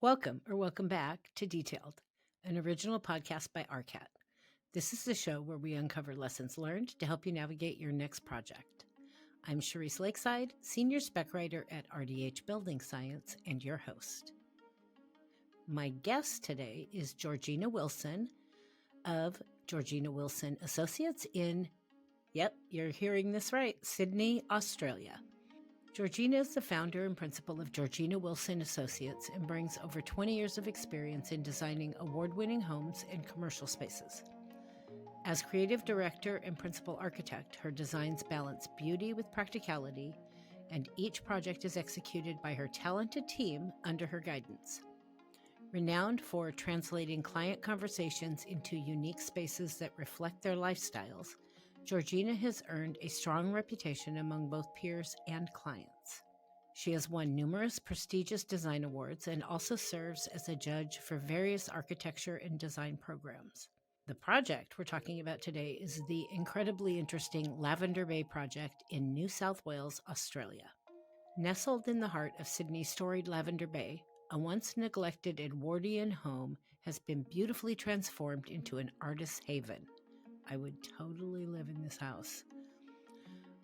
Welcome back to Detailed, an original podcast by RCAT. This is the show where we uncover lessons learned to help you navigate your next project. I'm Cherise Lakeside, Senior Spec Writer at RDH Building Science, and your host. My guest today is Georgina Wilson of Georgina Wilson Associates in, yep, you're hearing this right, Sydney, Australia. Georgina is the founder and principal of Georgina Wilson Associates and brings over 20 years of experience in designing award-winning homes and commercial spaces. As creative director and principal architect, her designs balance beauty with practicality, and each project is executed by her talented team under her guidance. Renowned for translating client conversations into unique spaces that reflect their lifestyles, Georgina has earned a strong reputation among both peers and clients. She has won numerous prestigious design awards and also serves as a judge for various architecture and design programs. The project we're talking about today is the incredibly interesting Lavender Bay Project in New South Wales, Australia. Nestled in the heart of Sydney's storied Lavender Bay, a once neglected Edwardian home has been beautifully transformed into an artist's haven. I would totally live in this house.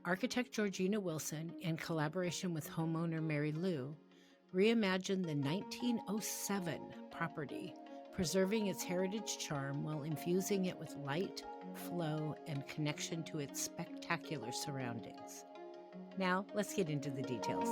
Architect Georgina Wilson, in collaboration with homeowner Mary Lou, reimagined the 1907 property, preserving its heritage charm while infusing it with light, flow, and connection to its spectacular surroundings. Now, let's get into the details.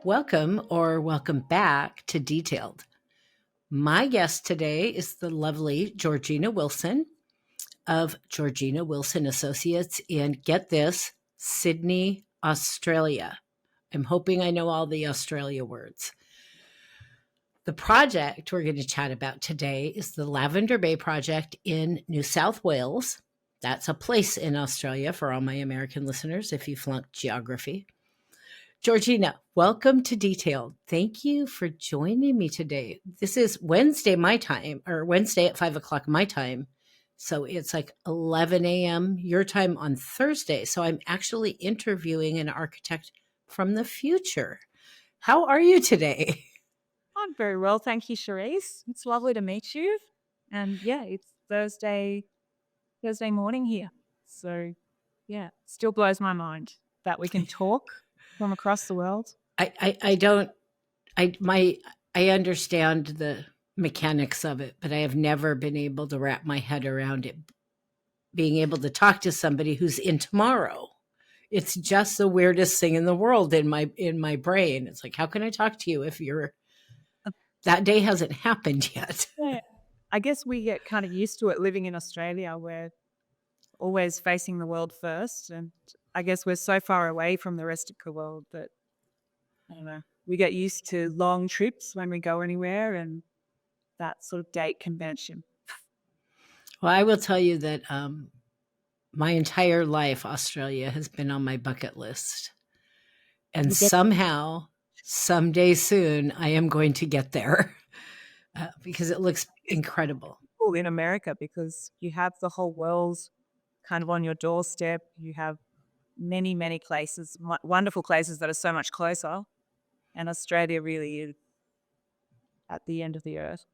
Welcome back to Detailed. My guest today is the lovely Georgina Wilson of Georgina Wilson Associates in, get this, Sydney, Australia. I'm hoping I know all the Australia words. The project we're going to chat about today is the Lavender Bay Project in New South Wales. That's a place in Australia for all my American listeners if you flunked geography. Georgina, welcome to Detailed. Thank you for joining me today. This is Wednesday my time, or Wednesday at 5 o'clock my time. So it's like 11 a.m. your time on Thursday. So I'm actually interviewing an architect from the future. How are you today? I'm very well, thank you, Cherise. It's lovely to meet you. And yeah, it's Thursday morning here. So yeah, still blows my mind that we can talk from across the world. I understand the mechanics of it, but I have never been able to wrap my head around it. Being able to talk to somebody who's in tomorrow. It's just the weirdest thing in the world in my brain. It's like, how can I talk to you if that day hasn't happened yet? Yeah. I guess we get kind of used to it living in Australia. We're always facing the world first. And I guess we're so far away from the rest of the world that, I don't know, we get used to long trips when we go anywhere and that sort of date convention. Well, I will tell you that my entire life, Australia has been on my bucket list. And somehow, someday soon, I am going to get there because it looks incredible. Cool in America because you have the whole world kind of on your doorstep. You have many, many places, wonderful places that are so much closer. And Australia really is at the end of the earth.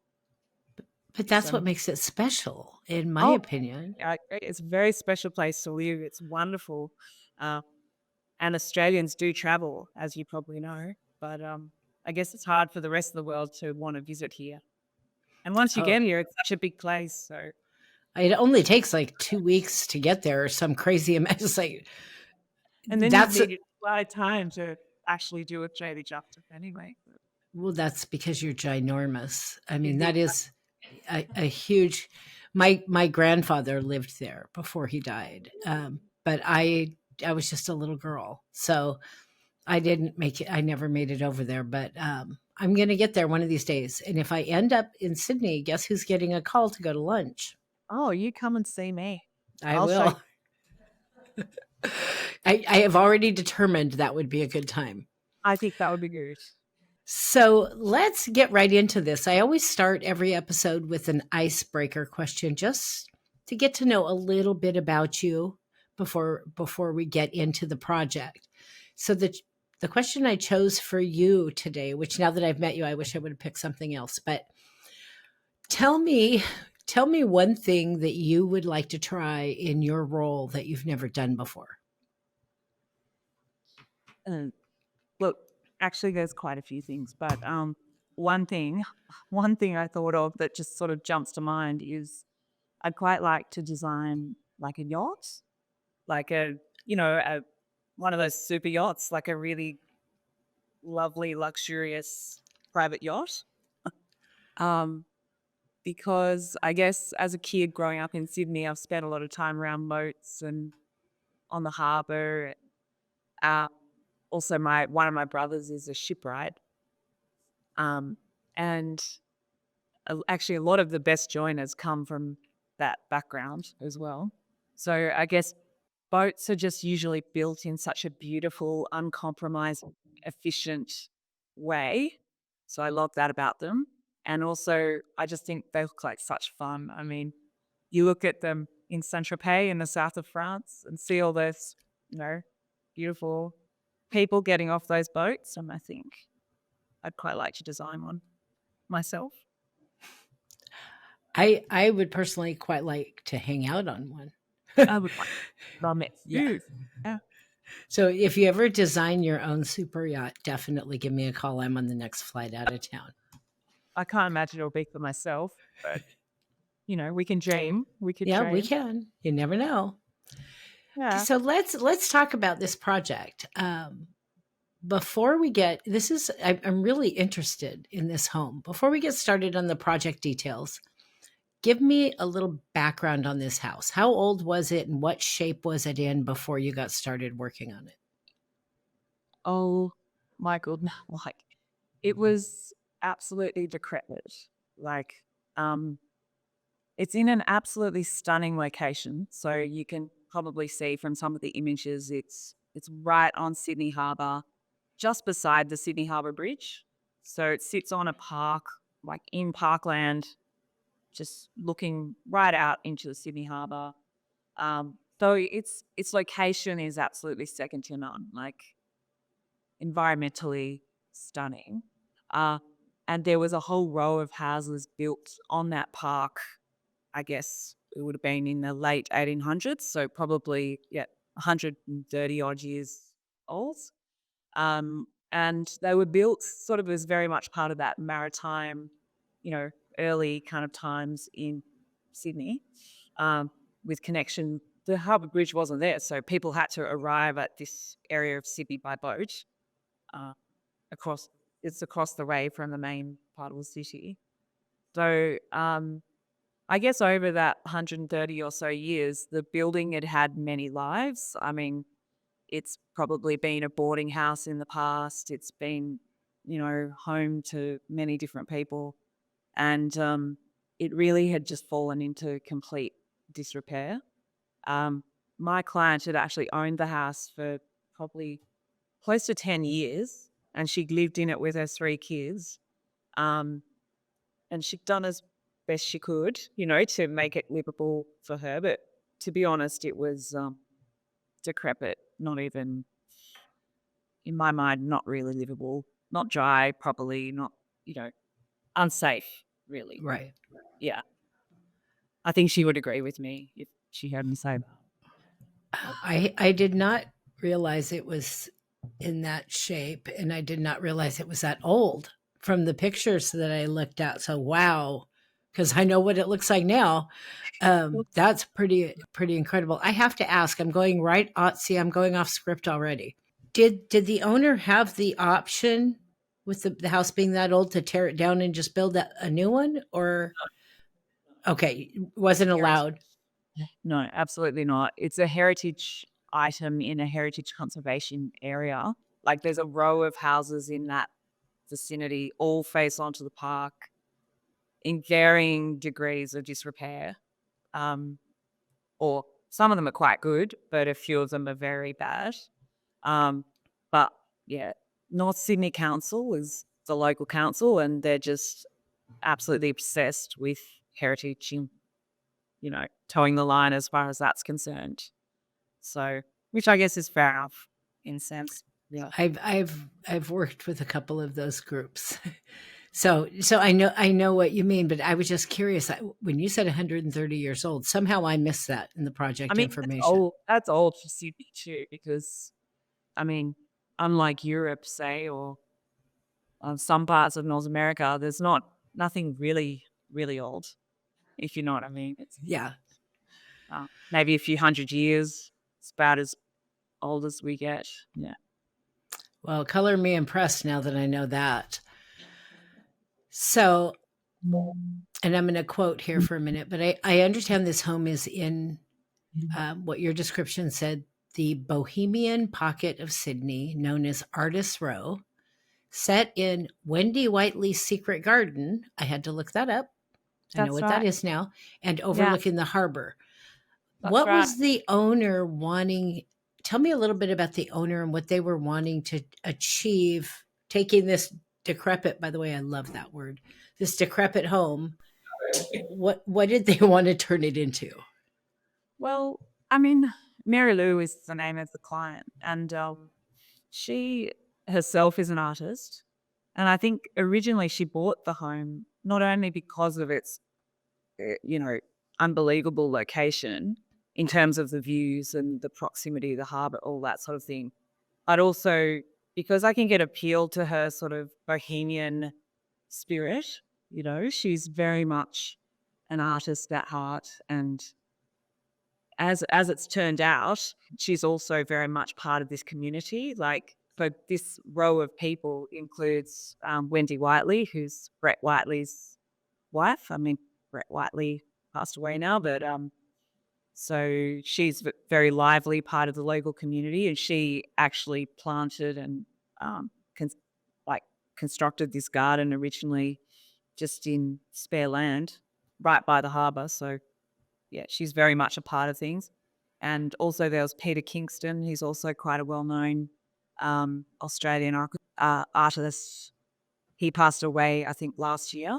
But that's what makes it special, in my opinion. It's a very special place to live. It's wonderful. And Australians do travel, as you probably know. But I guess it's hard for the rest of the world to want to visit here. And once you get here, it's such a big place. So it only takes like 2 weeks to get there or some crazy amount. And then you need a lot of time to actually do Australia justice anyway. Well, that's because you're ginormous. I mean, that is a huge. My grandfather lived there before he died, but I was just a little girl, so I didn't make it. I never made it over there, but I'm going to get there one of these days. And if I end up in Sydney, guess who's getting a call to go to lunch? Oh, you come and see me. I will. I have already determined that would be a good time. I think that would be good. So let's get right into this. I always start every episode with an icebreaker question just to get to know a little bit about you before we get into the project. So the question I chose for you today, which now that I've met you, I wish I would have picked something else, but tell me tell me one thing that you would like to try in your role that you've never done before. And look, actually, there's quite a few things, but one thing, one thing I thought of that just sort of jumps to mind is I'd quite like to design like a yacht, like a one of those super yachts, like a really lovely, luxurious private yacht. Um, because I guess as a kid growing up in Sydney, I've spent a lot of time around moats and on the harbour. Uh, Also, my one of my brothers is a shipwright, and actually, a lot of the best joiners come from that background as well. So I guess boats are just usually built in such a beautiful, uncompromised, efficient way. So I love that about them. And also, I just think they look like such fun. I mean, you look at them in Saint Tropez in the south of France and see all those, beautiful people getting off those boats. And I think I'd quite like to design one myself. I would personally quite like to hang out on one. I would like love it. Yeah. Yeah. So if you ever design your own super yacht, definitely give me a call. I'm on the next flight out of town. I can't imagine it'll be for myself, but we can dream. We could Yeah, we dream. can. You never know. Okay, Yeah. so let's talk about this project. Before we get this is I'm really interested in this home. Before we get started on the project details, give me a little background on this house. How old was it and what shape was it in before you got started working on it? Oh my goodness. Like it was absolutely decrepit. Like, it's in an absolutely stunning location. So you can probably see from some of the images, it's right on Sydney Harbour, just beside the Sydney Harbour Bridge. So it sits on a park, like in parkland, just looking right out into the Sydney Harbour. So its location is absolutely second to none, like environmentally stunning. Uh, and there was a whole row of houses built on that park. I guess it would have been in the late 1800s, so probably 130 odd years old. And they were built sort of as very much part of that maritime, you know, early kind of times in Sydney, with connection. The Harbour Bridge wasn't there, so people had to arrive at this area of Sydney by boat. Uh, across it's across the way from the main part of the city. So I guess over that 130 or so years, the building had had many lives. I mean, it's probably been a boarding house in the past. It's been, home to many different people. And it really had just fallen into complete disrepair. My client had actually owned the house for probably close to 10 years, and she'd lived in it with her three kids. Um, and she'd done as best she could, to make it livable for her. But to be honest, it was decrepit, not even, in my mind, not really livable, not dry properly, not, unsafe, really. Right. Yeah. I think she would agree with me if she heard me say that. I did not realize it was in that shape, and I did not realize it was that old from the pictures that I looked at. So wow, because I know what it looks like now. That's pretty incredible. I have to ask. I'm going right. See, I'm going off script already. Did the owner have the option with the house being that old to tear it down and just build a new one, or okay, wasn't Heritage. allowed? No, absolutely not. It's a heritage item in a heritage conservation area. Like there's a row of houses in that vicinity, all face onto the park in varying degrees of disrepair. Or some of them are quite good, but a few of them are very bad. But yeah, North Sydney Council is the local council, and they're just absolutely obsessed with heritage and, towing the line as far as that's concerned. So, which I guess is fair enough in a sense. Yeah. I've worked with a couple of those groups. So I know what you mean, but I was just curious. When you said 130 years old, somehow I missed that in the project I mean, information. That's old for Sydney too, because I mean, unlike Europe, say, or some parts of North America, there's nothing really, really old, if you know what I mean. It's Yeah. maybe a few hundred years. It's about as old as we get. Yeah. Well, color me impressed now that I know that. So, and I'm going to quote here for a minute, but I understand this home is in what your description said, the bohemian pocket of Sydney, known as Artists Row, set in Wendy Whiteley's secret garden. I had to look that up. I know That's what that right. is now, and Yeah, overlooking the harbor. that's What right. was the owner wanting? Tell me a little bit about the owner and what they were wanting to achieve, taking this decrepit, by the way, I love that word, this decrepit home. What did they want to turn it into? Well, I mean, Mary Lou is the name of the client, and she herself is an artist. And I think originally she bought the home not only because of its, you know, unbelievable location in terms of the views and the proximity of the harbour, all that sort of thing, but also because I can get appeal to her sort of bohemian spirit. She's very much an artist at heart, and as it's turned out, she's also very much part of this community. Like, so this row of people includes Wendy Whiteley, who's Brett Whiteley's wife. I mean, Brett Whiteley passed away now, but so she's a very lively part of the local community, and she actually planted and con- like constructed this garden originally just in spare land right by the harbour. So yeah, she's very much a part of things. And also there was Peter Kingston. He's also quite a well-known Australian artist. He passed away, I think, last year.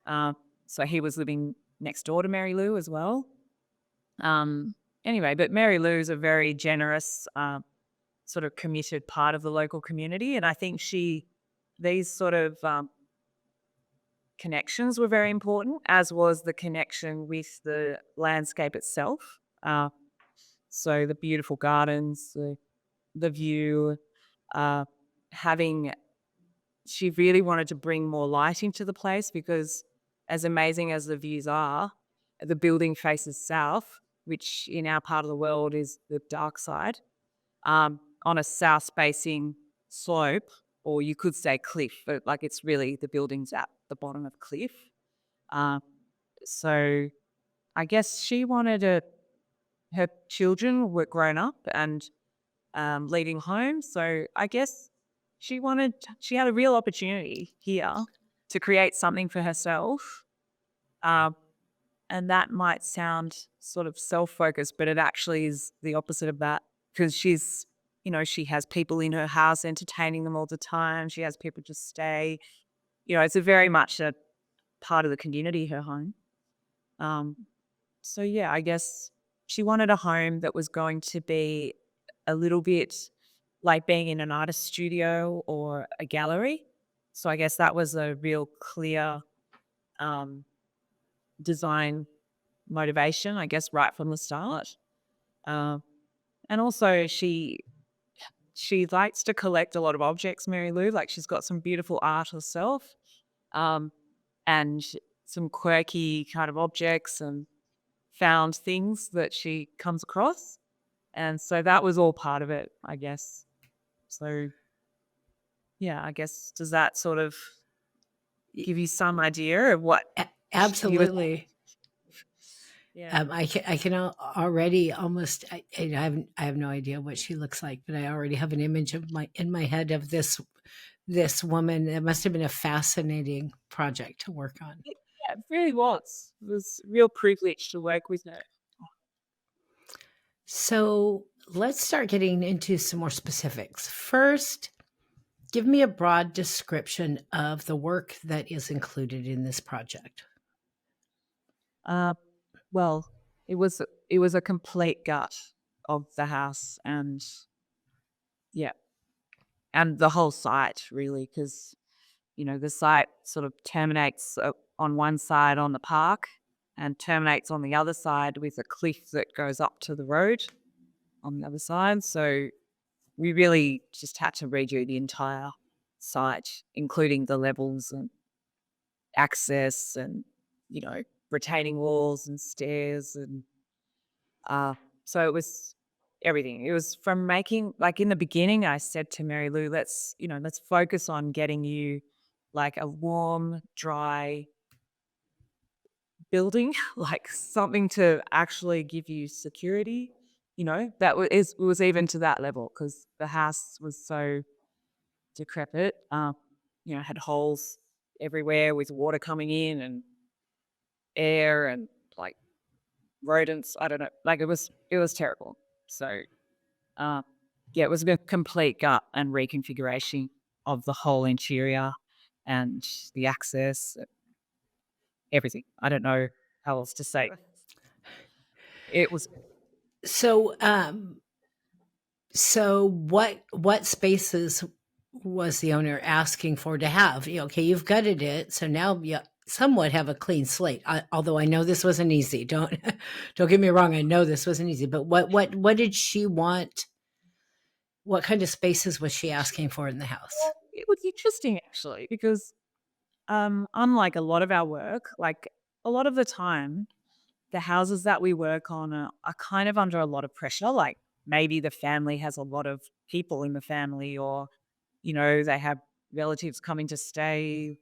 Uh, so he was living next door to Mary Lou as well. Anyway, but Mary Lou's a very generous, sort of committed part of the local community. And I think these sort of connections were very important, as was the connection with the landscape itself. So the beautiful gardens, the view, uh, having, she really wanted to bring more light into the place because as amazing as the views are, the building faces south, which in our part of the world is the dark side, on a south-facing slope, or you could say cliff, but like it's really the building's at the bottom of a cliff. Uh, so I guess she wanted her children were grown up and leaving home. So I guess she had a real opportunity here to create something for herself. Um, and that might sound sort of self-focused, but it actually is the opposite of that because she has people in her house entertaining them all the time. She has people just stay. It's a very much a part of the community, her home. So yeah, I guess she wanted a home that was going to be a little bit like being in an artist studio or a gallery. So I guess that was a real clear um, design motivation, I guess, right from the start. And also she likes to collect a lot of objects, Mary Lou. Like she's got some beautiful art herself, and some quirky kind of objects and found things that she comes across. And so that was all part of it, I guess. So yeah, I guess does that sort of give you some idea of what she was? Absolutely. Yeah. I can already almost I have no idea what she looks like, but I already have an image of in my head of this woman. It must have been a fascinating project to work on. Yeah, it really was. It was a real privilege to work with her. So let's start getting into some more specifics. First, Give me a broad description of the work that is included in this project. Uh, well, it was a complete gut of the house, and yeah, and the whole site really, because the site sort of terminates on one side on the park and terminates on the other side with a cliff that goes up to the road on the other side. So we really just had to redo the entire site, including the levels and access and, retaining walls and stairs. And so it was everything. It was from making, like in the beginning, I said to Mary Lou, let's focus on getting you like a warm, dry building, like something to actually give you security. It was even to that level because the house was so decrepit. Had holes everywhere with water coming in and air and like rodents. I don't know. Like it was terrible. So yeah, it was a complete gut and reconfiguration of the whole interior and the access, everything. I don't know how else to say. It was So, what spaces was the owner asking for to have? Okay, you've gutted it, so now you somewhat have a clean slate. Although I know this wasn't easy. Don't don't get me wrong. I know this wasn't easy. But what did she want? What kind of spaces was she asking for in the house? it was interesting actually because unlike a lot of our work, like a lot of the time, the houses that we work on are kind of under a lot of pressure. Like maybe the family has a lot of people in the family, or they have relatives coming to stay,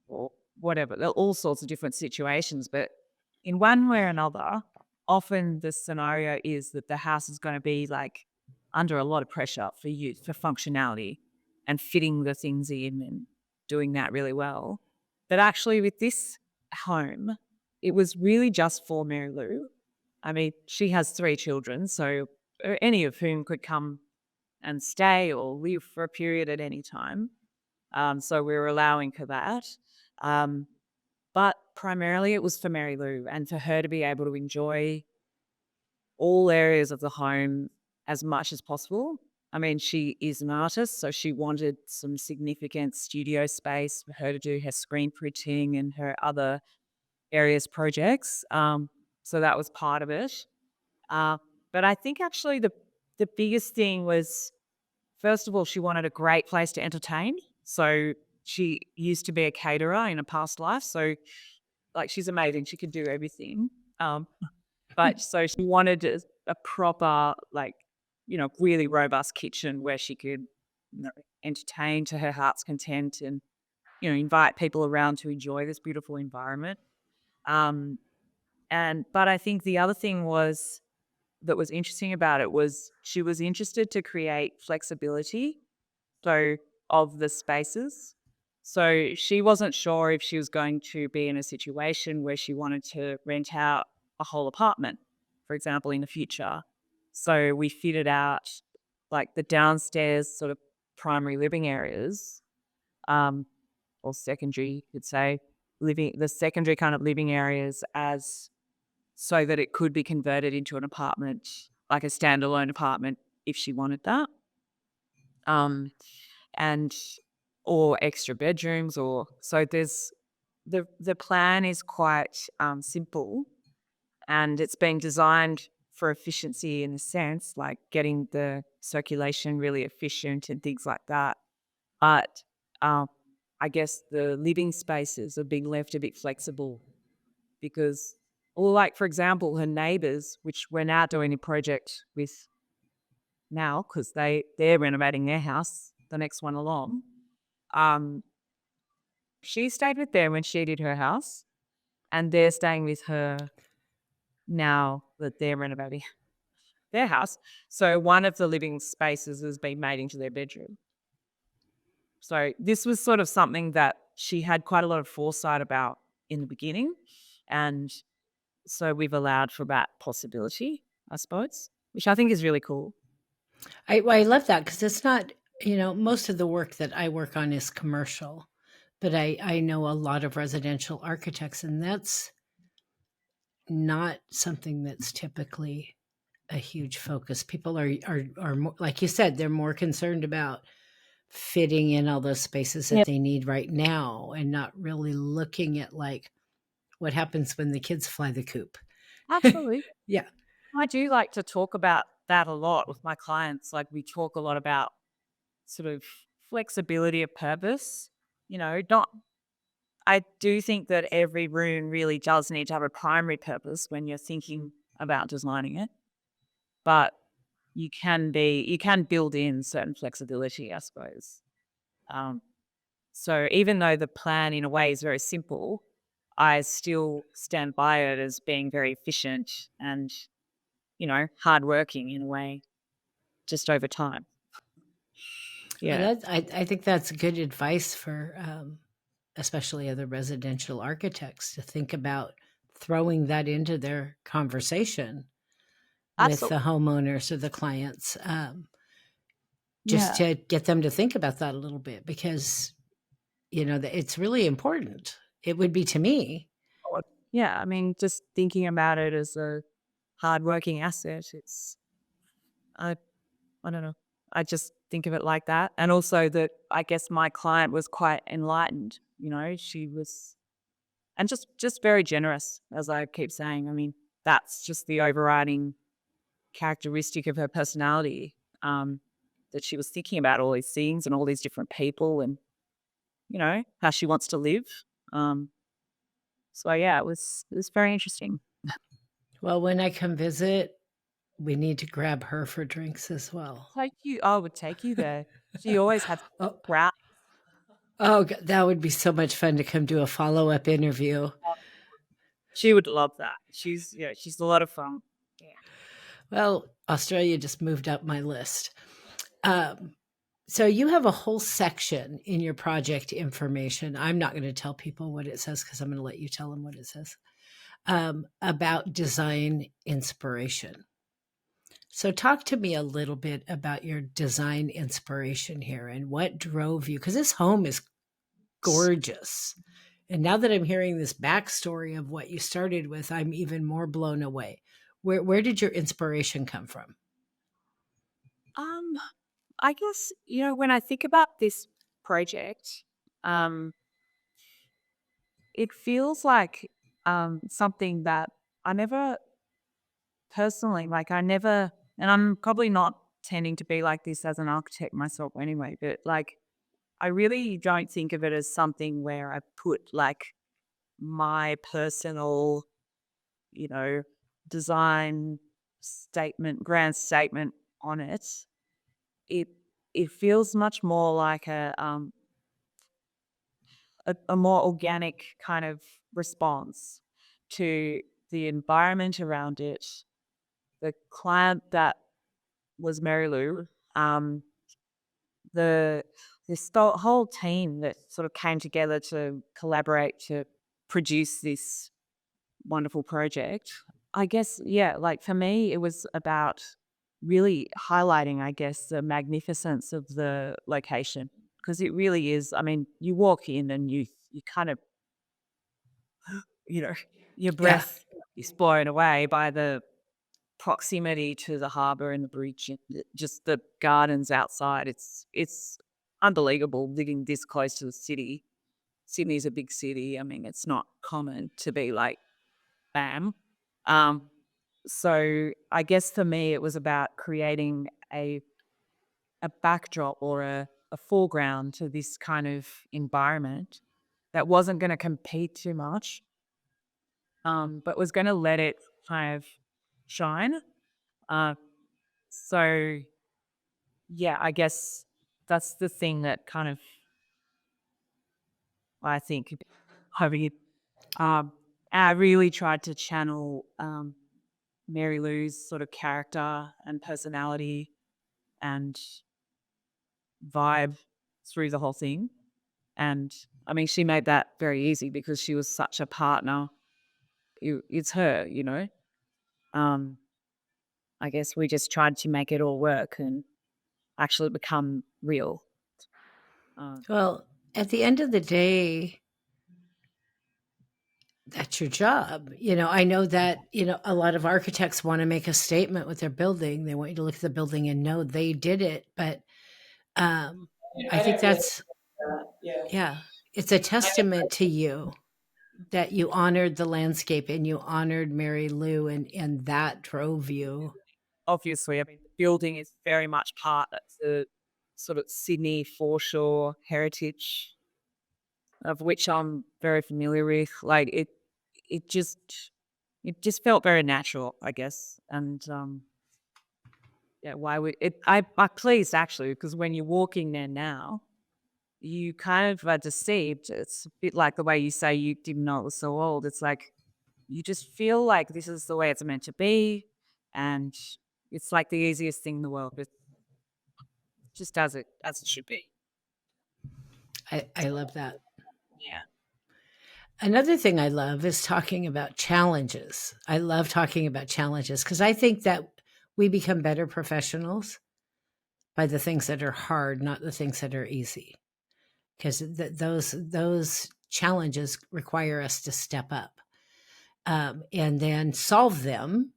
or whatever. There are all sorts of different situations. But in one way or another, often the scenario is that the house is going to be like under a lot of pressure for use, for functionality and fitting the things in and doing that really well. But actually, with this home, it was really just for Mary Lou. I mean, she has 3 children, so any of whom could come and stay or live for a period at any time. So we were allowing for that. Um, but primarily it was for Mary Lou and for her to be able to enjoy all areas of the home as much as possible. I mean, she is an artist, so she wanted some significant studio space for her to do her screen printing and her other various projects. So that was part of it. Uh, but I think actually the biggest thing was, first of all, she wanted a great place to entertain. So she used to be a caterer in a past life. So like she's amazing. She could do everything. But so she wanted a proper, like, really robust kitchen where she could entertain to her heart's content and, invite people around to enjoy this beautiful environment. Um, but I think the other thing that was interesting about it was she was interested to create flexibility, so of the spaces. So she wasn't sure if she was going to be in a situation where she wanted to rent out a whole apartment, for example, in the future. So we fitted out like the downstairs sort of primary living areas, or secondary, you could say, the secondary kind of living areas as so that it could be converted into an apartment, like a standalone apartment if she wanted that. Um, and or extra bedrooms, or so there's the plan is quite simple, and it's been designed for efficiency in a sense, like getting the circulation really efficient and things like that. But um, I guess the living spaces are being left a bit flexible because, or like for example, her neighbours, which we're now doing a project with now because they're renovating their house, the next one along. Um, she stayed with them when she did her house, and they're staying with her now that they're renovating their house. So one of the living spaces has been made into their bedroom. So this was sort of something that she had quite a lot of foresight about in the beginning. And so we've allowed for that possibility, I suppose, which I think is really cool. I love that because it's not Most of the work that I work on is commercial, but I know a lot of residential architects, and that's not something that's typically a huge focus. People are more, like you said, they're more concerned about fitting in all those spaces that Yeah, they need right now and not really looking at like what happens when the kids fly the coop. absolutely. Yeah. I do like to talk about that a lot with my clients. Like we talk a lot about sort of flexibility of purpose. Not I do think that every room really does need to have a primary purpose when you're thinking about designing it, but you can build in certain flexibility, I suppose. Um, so even though the plan in a way is very simple, I still stand by it as being very efficient and, hardworking in a way, just over time. Yeah. I think that's good advice for especially other residential architects to think about throwing that into their conversation with the Absolutely. homeowners or the clients, just Yeah. to get them to think about that a little bit because it's really important. It would be to me. Yeah. I mean, just thinking about it as a hardworking asset, I, I don't know. I just think of it like that. And also that I guess my client was quite enlightened, she was, and just very generous, as I keep saying. I mean, that's just the overriding characteristic of her personality, that she was thinking about all these things and all these different people and, how she wants to live. Um, so yeah, it was very interesting. Well, when I come visit, we need to grab her for drinks as well. I would take you there. She always had Oh, crowd. that would be so much fun to come do a follow-up interview. She would love that. She's a lot of fun. Yeah. Well, Australia just moved up my list. Um, so you have a whole section in your project information. I'm not going to tell people what it says because I'm going to let you tell them what it says, about design inspiration. So talk to me a little bit about your design inspiration here and what drove you, because this home is gorgeous. And now that I'm hearing this backstory of what you started with, I'm even more blown away. Where did your inspiration come from? Um, I guess, when I think about this project, um, it feels like something that I never personally, like I never, and I'm probably not tending to be like this as an architect myself anyway, but like I really don't think of it as something where I put like my personal, you know, design statement, grand statement on it. It it feels much more like a more organic kind of response to the environment around it. The client that was Mary Lou, the whole team that sort of came together to collaborate to produce this wonderful project. I guess, yeah, like for me, it was about really highlighting, I guess, the magnificence of the location because it really is. I mean, you walk in and you kind of, you know, your Yeah. breath is blown away by the proximity to the harbour and the bridge, and just the gardens outside. It's unbelievable living this close to the city. Sydney's a big city. I mean, it's not common to be like bam. Um, so I guess for me, it was about creating a backdrop or a foreground to this kind of environment that wasn't going to compete too much, but was going to let it kind of shine. Uh, so yeah, I guess that's the thing that kind of I think I mean, I really tried to channel Mary Lou's sort of character and personality and vibe through the whole thing. And I mean, she made that very easy because she was such a partner. It's her. Um, I guess we just tried to make it all work, and actually become real. Well, at the end of the day, that's your job. I know that, a lot of architects want to make a statement with their building. They want you to look at the building and know they did it. But I I think don't really that's, that. Yeah. yeah, it's a testament to you that you honored the landscape and you honored Mary Lou, and that drove you. Obviously, I mean, the building is very much part of the sort of Sydney foreshore heritage, of which I'm very familiar with. Like it just, it just felt very natural, I guess. And yeah, why would it? I'm pleased actually because when you're walking there now, you kind of are deceived. It's a bit like the way you say you didn't know it was so old. It's like you just feel like this is the way it's meant to be, and it's like the easiest thing in the world. It just does it as it should be. I love that. Yeah. Another thing I love is talking about challenges. I love talking about challenges because I think that we become better professionals by the things that are hard, not the things that are easy. Because those challenges require us to step up, and then solve them,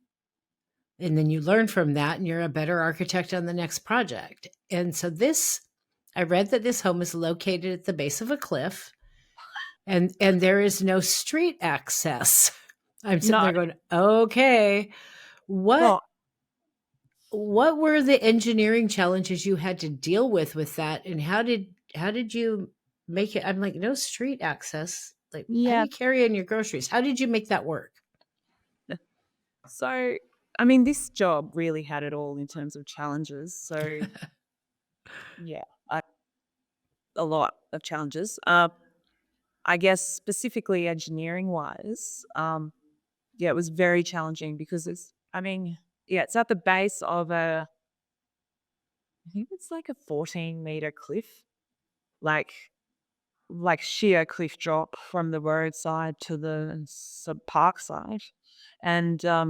and then you learn from that, and you're a better architect on the next project. And so I read that this home is located at the base of a cliff, and there is no street access. I'm sitting No, there going, okay, what well, what were the engineering challenges you had to deal with that, and how did you make it? I'm like, no street access. Like, how do yeah. you carry in your groceries? How did you make that work? So, I mean, this job really had it all in terms of challenges. So, yeah, a lot of challenges. I guess specifically engineering wise, yeah, it was very challenging because I mean, yeah, it's at the base of I think it's like a 14-meter cliff, like sheer cliff drop from the roadside to the park side. And I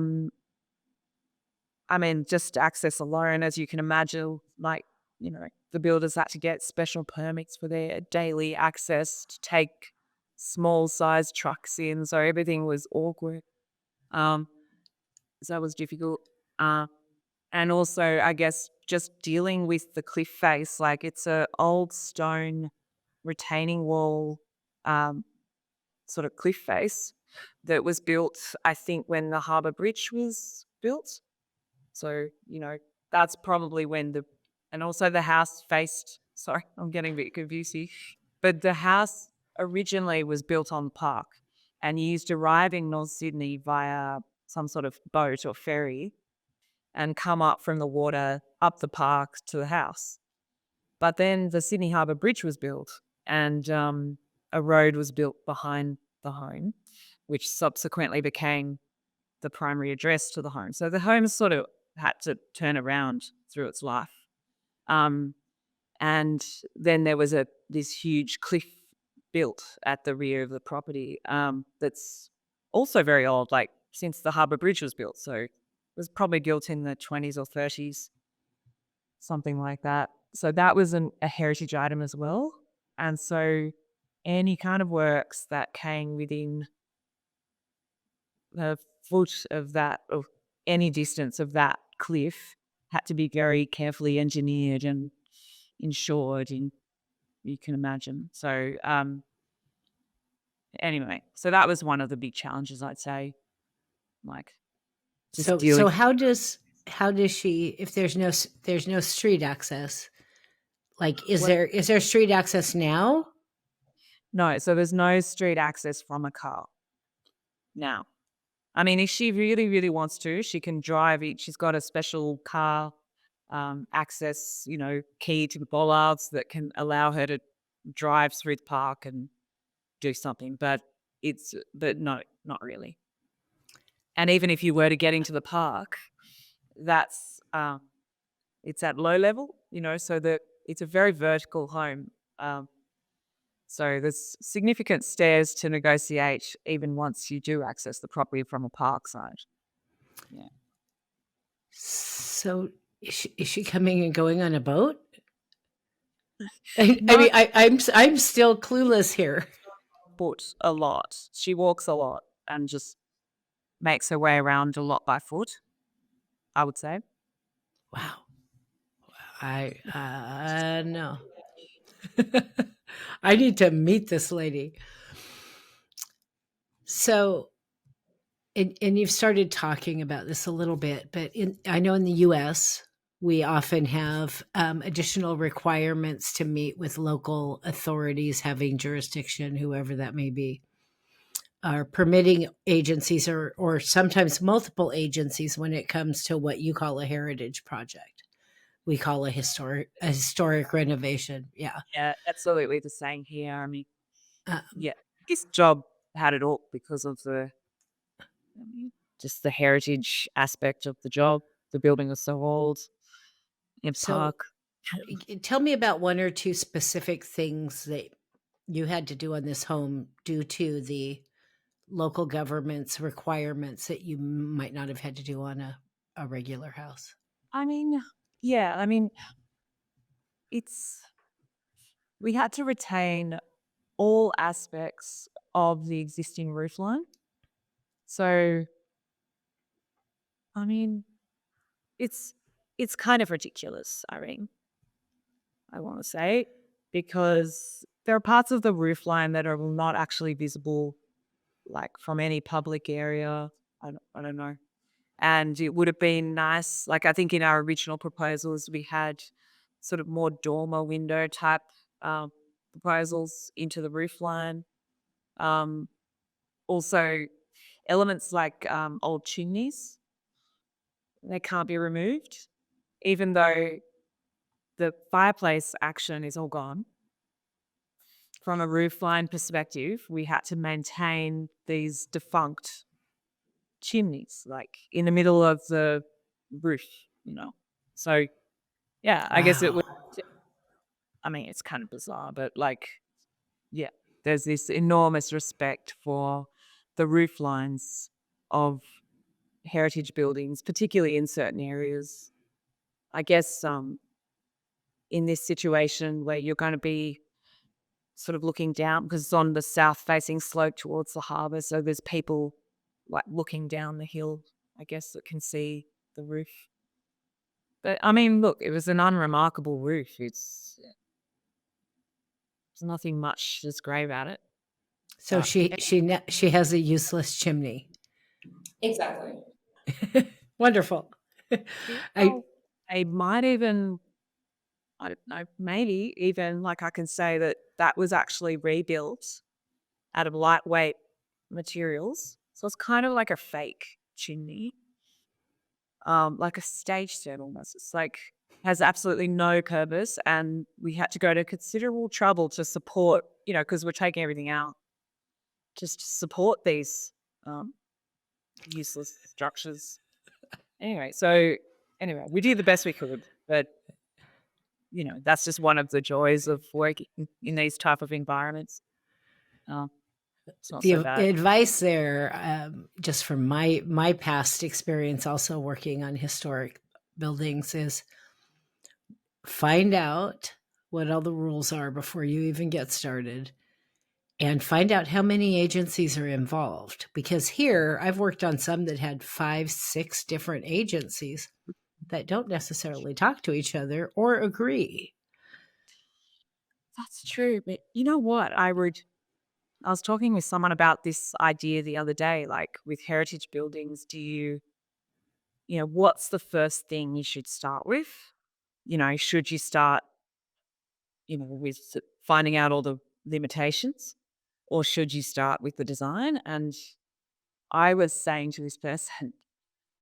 mean, just access alone, as you can imagine, like, the builders had to get special permits for their daily access to take small sized trucks in. So everything was awkward. Um, so that was difficult. Uh, and also, I guess, just dealing with the cliff face, like it's a old stone retaining wall, um, sort of cliff face that was built, I think, when the Harbour Bridge was built. So, that's probably when and also the house faced, sorry, I'm getting a bit confused here, but the house originally was built on the park and used arriving North Sydney via some sort of boat or ferry and come up from the water up the park to the house. But then the Sydney Harbour Bridge was built and a road was built behind the home, which subsequently became the primary address to the home. So the home sort of had to turn around through its life. Um, and then there was this huge cliff built at the rear of the property, that's also very old, like since the Harbour Bridge was built. So it was probably built in the 20s or 30s, something like that. So that was a heritage item as well. And so any kind of works that came within a foot of that, of any distance of that cliff, had to be very carefully engineered and insured, and you can imagine. So anyway, so that was one of the big challenges, I'd say, like just So dealing. how does she, if there's no street access, like, is Well, there street access now? no, so there's no street access from a car now. I mean, if she really, really wants to, she can drive it. She's got a special car access, key to the bollards that can allow her to drive through the park and do something. But no, not really. And even if you were to get into the park, that's it's at low level, so that it's a very vertical home. So there's significant stairs to negotiate even once you do access the property from a park side. Yeah. So Is she coming and going on a boat? I mean, Not I'm still clueless here. foot a lot. She walks a lot and just makes her way around a lot by foot, I would say. Wow. No. I need to meet this lady. So, and you've started talking about this a little bit, but I know in the US, we often have additional requirements to meet with local authorities having jurisdiction, whoever that may be, or permitting agencies or sometimes multiple agencies when it comes to what you call a heritage project. We call a historic renovation. Yeah. Yeah, absolutely the same here. I mean, Um, yeah, this job had it all because of just the heritage aspect of the job. The building was so old in so park. tell me about one or two specific things that you had to do on this home due to the local government's requirements that you might not have had to do on a regular house. I mean, yeah, I mean, it's we had to retain all aspects of the existing roofline. So, I mean, it's it's kind of ridiculous, I want to say, because there are parts of the roofline that are not actually visible, like from any public area. I don't know. And it would have been nice. Like, I think in our original proposals, we had sort of more dormer window type um, proposals into the roofline. Um, Also, elements like old chimneys, they can't be removed, even though the fireplace action is all gone. From a roofline perspective, we had to maintain these defunct chimneys, like in the middle of the roof, you know. So, yeah, I guess it would, Wow. I mean, it's kind of bizarre, but like, yeah, there's this enormous respect for the roof lines of heritage buildings, particularly in certain areas. I guess in this situation where you're going to be sort of looking down because it's on the south facing slope towards the harbour. So there's people like looking down the hill, I guess, that can see the roof. But I mean, look, it was an unremarkable roof. There's nothing much that's grey about it. So But she has a useless chimney. exactly. Wonderful. I Well, I might even, I don't know, maybe even like I can say that that was actually rebuilt out of lightweight materials. So it's kind of like a fake chimney, like a stage set almost. It's like has absolutely no purpose, and we had to go to considerable trouble to support, because we're taking everything out just to support these um, useless structures. Anyway, we did the best we could, but that's just one of the joys of working in these type of environments. Uh, it's not the so bad. advice there, just from my past experience, also working on historic buildings, is find out what all the rules are before you even get started, and find out how many agencies are involved. Because here, I've worked on some that had 5, 6 different agencies that don't necessarily talk to each other or agree. That's true, but you know what? I was talking with someone about this idea the other day, like with heritage buildings, what's the first thing you should start with? Should you start, with finding out all the limitations, or should you start with the design? And I was saying to this person,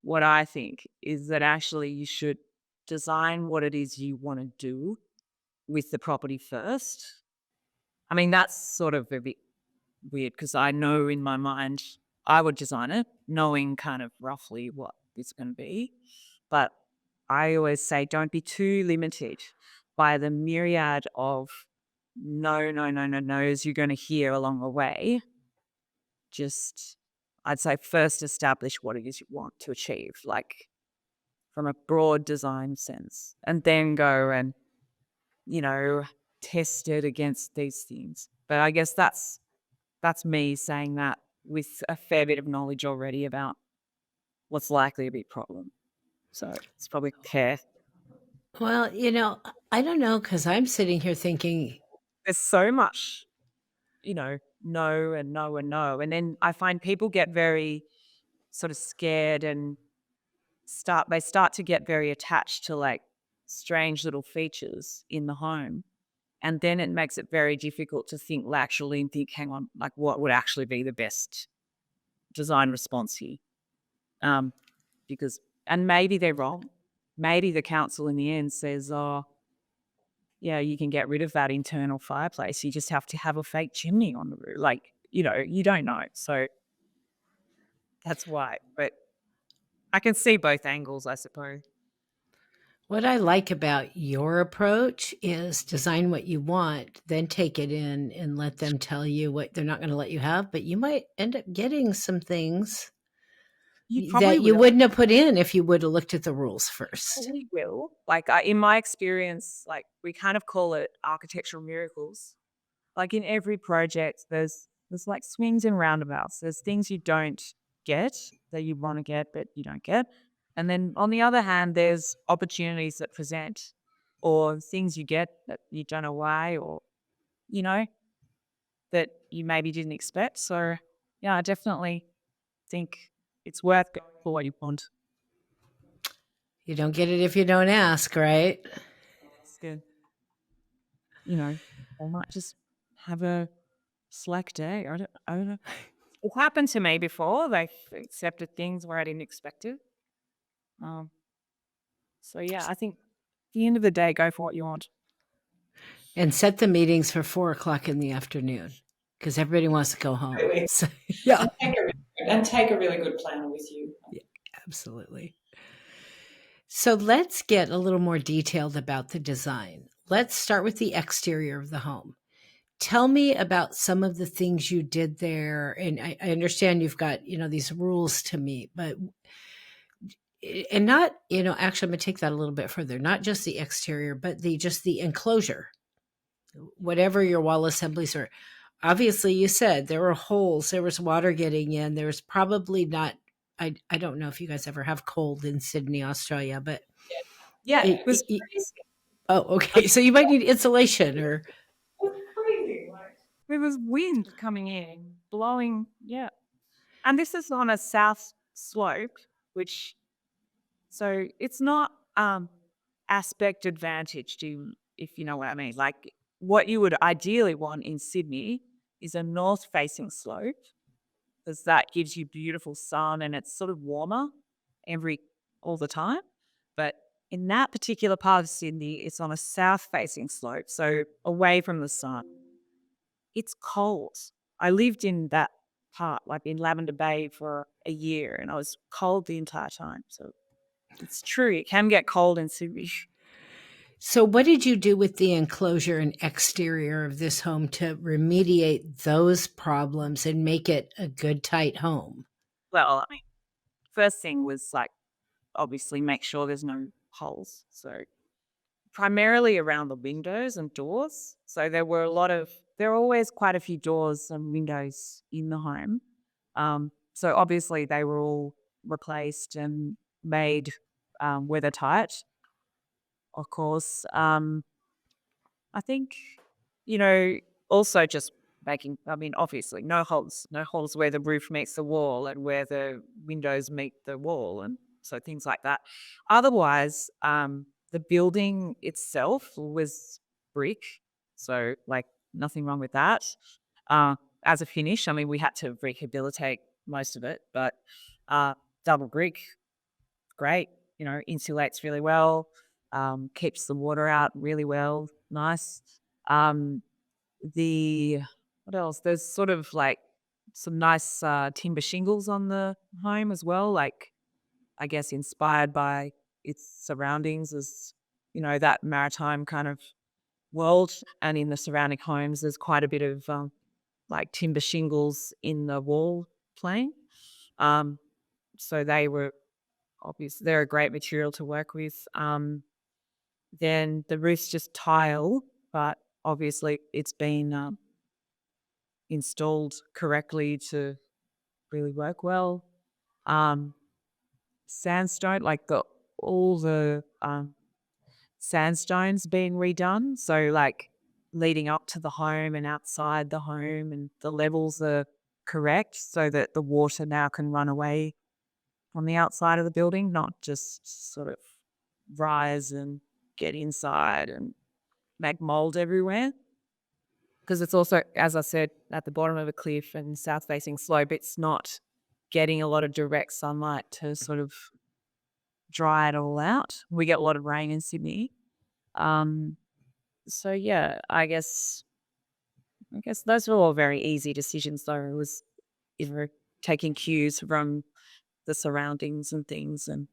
what I think is that actually you should design what it is you want to do with the property first. I mean, that's sort of a bit weird because I know in my mind I would design it knowing kind of roughly what it's going to be. But I always say don't be too limited by the myriad of no, no, no, no, no's you're going to hear along the way. Just, I'd say first establish what it is you want to achieve. Like, from a broad design sense, and then go and, you know, test it against these things. But I guess that's me saying that with a fair bit of knowledge already about what's likely to be a problem. So it's probably fair. Well, I don't know, because I'm sitting here thinking, There's so much, no and no and no. And then I find people get very sort of scared and start to get very attached to like strange little features in the home. And then it makes it very difficult to think laterally and think, hang on, like what would actually be the best design response here? Because, and maybe they're wrong. Maybe the council in the end says, oh, yeah, you can get rid of that internal fireplace. You just have to have a fake chimney on the roof. Like, you don't know. So that's why. But I can see both angles, I suppose. what I like about your approach is design what you want, then take it in and let them tell you what they're not going to let you have, but you might end up getting some things You probably that you will. wouldn't have put in if you would have looked at the rules first. Probably will. Like in my experience, like we kind of call it architectural miracles. Like in every project, there's like swings and roundabouts. There's things you don't get that you want to get, but you don't get. And then on the other hand, there's opportunities that present or things you get that you don't know why or, you know, that you maybe didn't expect. So yeah, I definitely think it's worth going for what you want. You don't get it if you don't ask, right? It's good. I might just have a slack day. I don't know. It happened to me before. They've accepted things where I didn't expect it. So yeah, I think at the end of the day, go for what you want. And set the meetings for 4 o'clock in the afternoon because everybody wants to go home. So, yeah, And take a really good planner with you. absolutely. So let's get a little more detailed about the design. Let's start with the exterior of the home. Tell me about some of the things you did there. And I understand you've got, these rules to meet, but and not, actually I'm gonna take that a little bit further, not just the exterior, but the enclosure. Whatever your wall assemblies are. Obviously you said there were holes, there was water getting in, there was probably not I don't know if you guys ever have cold in Sydney, Australia, but Yeah, it, it was it, crazy. oh, okay. So you might need insulation or It was crazy. Like, there was wind coming in, blowing. Yeah. And this is on a south slope, which, so it's not aspect advantage to, if you know what I mean. Like what you would ideally want in Sydney is a north facing slope because that gives you beautiful sun and it's sort of warmer all the time. But in that particular part of Sydney, it's on a south facing slope, so away from the sun. It's cold. I lived in that part, like in Lavender Bay for a year, and I was cold the entire time. So it's true, it can get cold in Sydney. so what did you do with the enclosure and exterior of this home to remediate those problems and make it a good tight home? Well, I mean, first thing was like obviously make sure there's no holes. So primarily around the windows and doors. So there are always quite a few doors and windows in the home. So obviously they were all replaced and made weather tight, of course. I think, also just obviously no holes where the roof meets the wall and where the windows meet the wall. And so things like that. Otherwise, the building itself was brick. So like nothing wrong with that. As a finish, we had to rehabilitate most of it, but double brick, great, insulates really well, keeps the water out really well, nice. Um, what else? There's sort of like some nice timber shingles on the home as well, like I guess inspired by its surroundings as, that maritime kind of world. And in the surrounding homes, there's quite a bit of like timber shingles in the wall plane. So they were obviously they're a great material to work with. Then the roof's just tile, but obviously it's been installed correctly to really work well. Um, Sandstone, like all the sandstone's been redone. So like leading up to the home and outside the home, and the levels are correct so that the water now can run away from the outside of the building, not just sort of rise and get inside and make mold everywhere. Because it's also, as I said, at the bottom of a cliff and south facing slope, it's not getting a lot of direct sunlight to sort of dry it all out. We get a lot of rain in Sydney. So yeah, I guess those were all very easy decisions though. It was, taking cues from the surroundings and things, and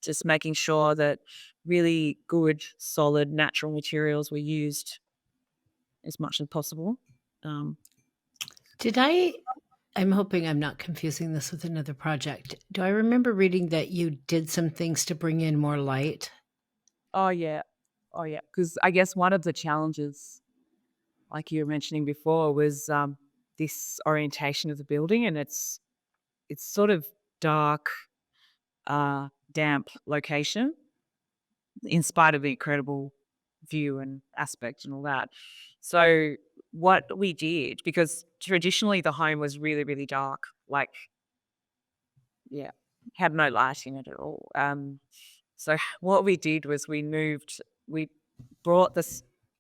just making sure that really good, solid, natural materials were used as much as possible. Um, Did I? I'm hoping I'm not confusing this with another project. Do I remember reading that you did some things to bring in more light? oh yeah, oh yeah. Because I guess one of the challenges, like you were mentioning before, was this orientation of the building, and it's sort of dark, damp location, in spite of the incredible view and aspect and all that. So what we did, because traditionally the home was really, really dark, like, yeah, had no light in it at all. So what we did was we brought the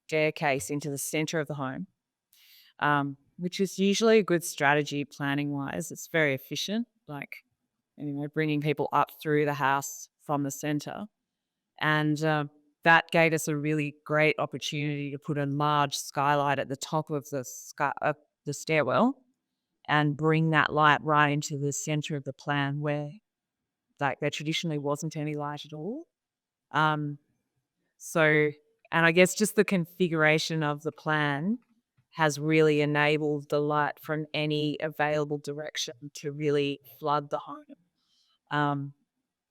staircase into the center of the home, which is usually a good strategy planning wise. It's very efficient, like, bringing people up through the house from the center. And that gave us a really great opportunity to put a large skylight at the top of the stairwell and bring that light right into the center of the plan where, like, there traditionally wasn't any light at all. Um, so, and I guess just the configuration of the plan has really enabled the light from any available direction to really flood the home. Um,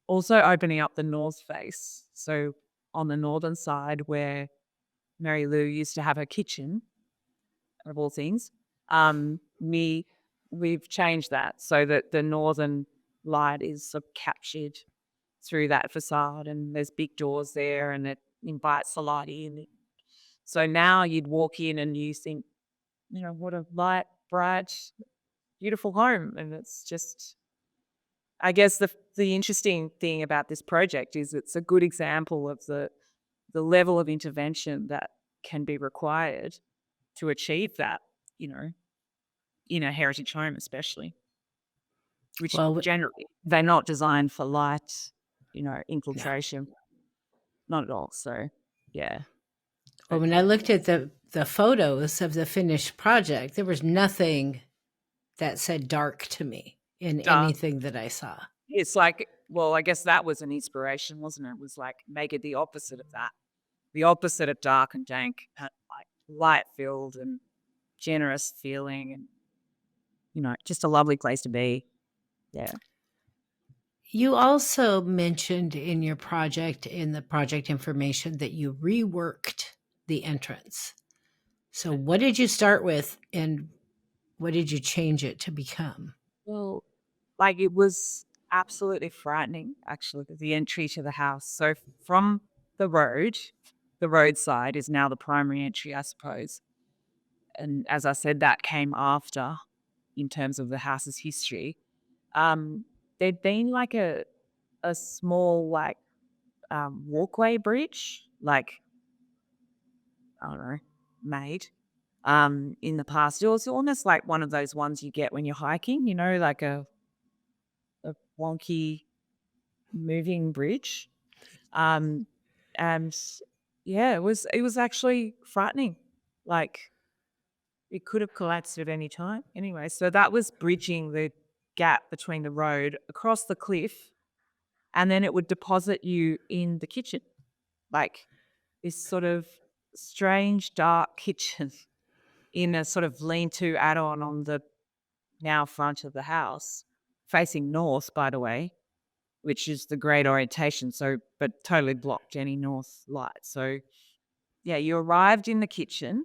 Also opening up the north face. So on the northern side where Mary Lou used to have her kitchen, of all things, um, we we've changed that so that the northern light is sort of captured through that facade, and there's big doors there, and it invites the light in. So now you'd walk in and you think, what a light, bright, beautiful home, and it's just, I guess the interesting thing about this project is it's a good example of the level of intervention that can be required to achieve that, you know, in a heritage home especially, which Well, generally they're not designed for light, no. infiltration, not at all. So yeah, Well, but when I yeah, looked at the photos of the finished project, there was nothing that said dark to me in dark. anything that I saw. It's like, well, I guess that was an inspiration, wasn't it? It was like make it the opposite of that, the opposite of dark and dank, like light filled and generous feeling, and just a lovely place to be. Yeah. You also mentioned in your project, in the project information, that you reworked the entrance. So, what did you start with and what did you change it to become? Well, like it was absolutely frightening, actually, the entry to the house. So from the road, the roadside is now the primary entry, I suppose. And as I said, that came after in terms of the house's history. Um, There'd been like a small like walkway bridge, like, I don't know, made in the past. It was almost like one of those ones you get when you're hiking, like a wonky moving bridge. Um, and yeah, it was actually frightening. Like it could have collapsed at any time. Anyway, so that was bridging the gap between the road across the cliff, and then it would deposit you in the kitchen, like this sort of strange dark kitchen in a sort of lean-to add-on on the now front of the house, facing north, by the way. which is the great orientation. So, but totally blocked any north light. So, yeah, you arrived in the kitchen.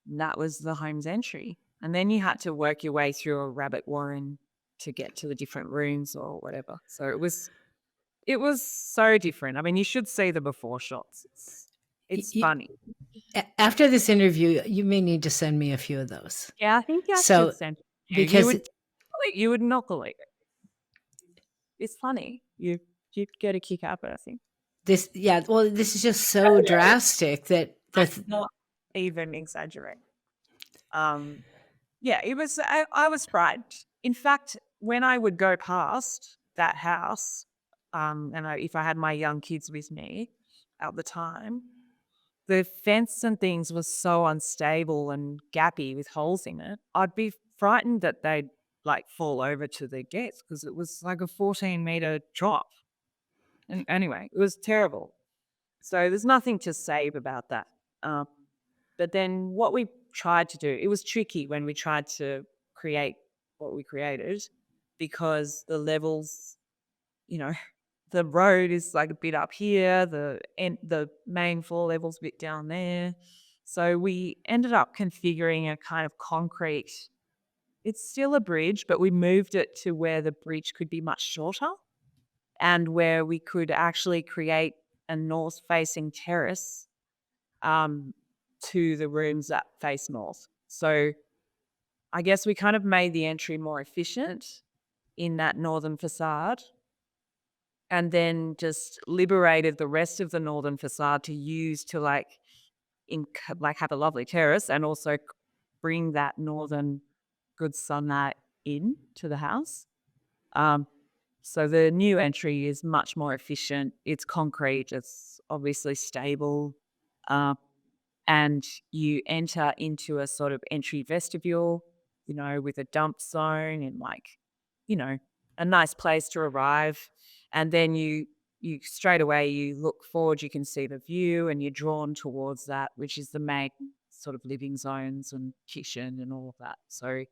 And that was the home's entry. And then you had to work your way through a rabbit warren to get to the different rooms or whatever. So it was so different. I mean, you should see the before shots. It's funny. After this interview, you may need to send me a few of those. Yeah, I think I So, should send you. because You would not believe it. It's funny. You'd get a kick out of it, I think. this is just so drastic that Not even exaggerate. Yeah, it was. I was frightened. In fact, when I would go past that house, if I had my young kids with me at the time, the fence and things was so unstable and gappy with holes in it. I'd be frightened that they'd like fall over to their death because it was like a 14-meter drop. And anyway, it was terrible. So there's nothing to save about that. But then what we tried to do, it was tricky when we tried to create what we created because the levels, the road is like a bit up here, the main floor level's a bit down there. So we ended up configuring a kind of concrete. It's still a bridge, but we moved it to where the bridge could be much shorter and where we could actually create a north-facing terrace to the rooms that face north. So I guess we kind of made the entry more efficient in that northern facade and then just liberated the rest of the northern facade to use to have a lovely terrace and also bring that northern good sunlight in to the house. So the new entry is much more efficient. It's concrete. It's obviously stable. And you enter into a sort of entry vestibule, with a dump zone and a nice place to arrive. And then you straight away, you look forward, you can see the view and you're drawn towards that, which is the main sort of living zones and kitchen and all of that. So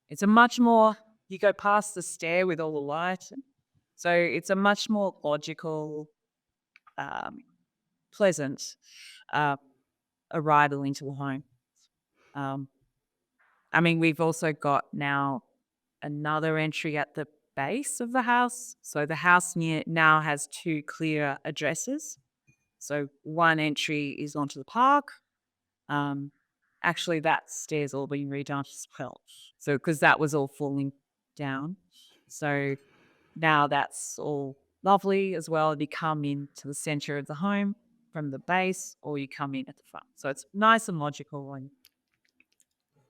it's a much more, you go past the stair with all the light. So it's a much more logical, pleasant arrival into a home. We've also got now another entry at the base of the house. So the house now has two clear addresses. So one entry is onto the park. Actually, that stair's all been redone as well. So because that was all falling down. So now that's all lovely as well. You come into the center of the home from the base or you come in at the front. So it's nice and logical and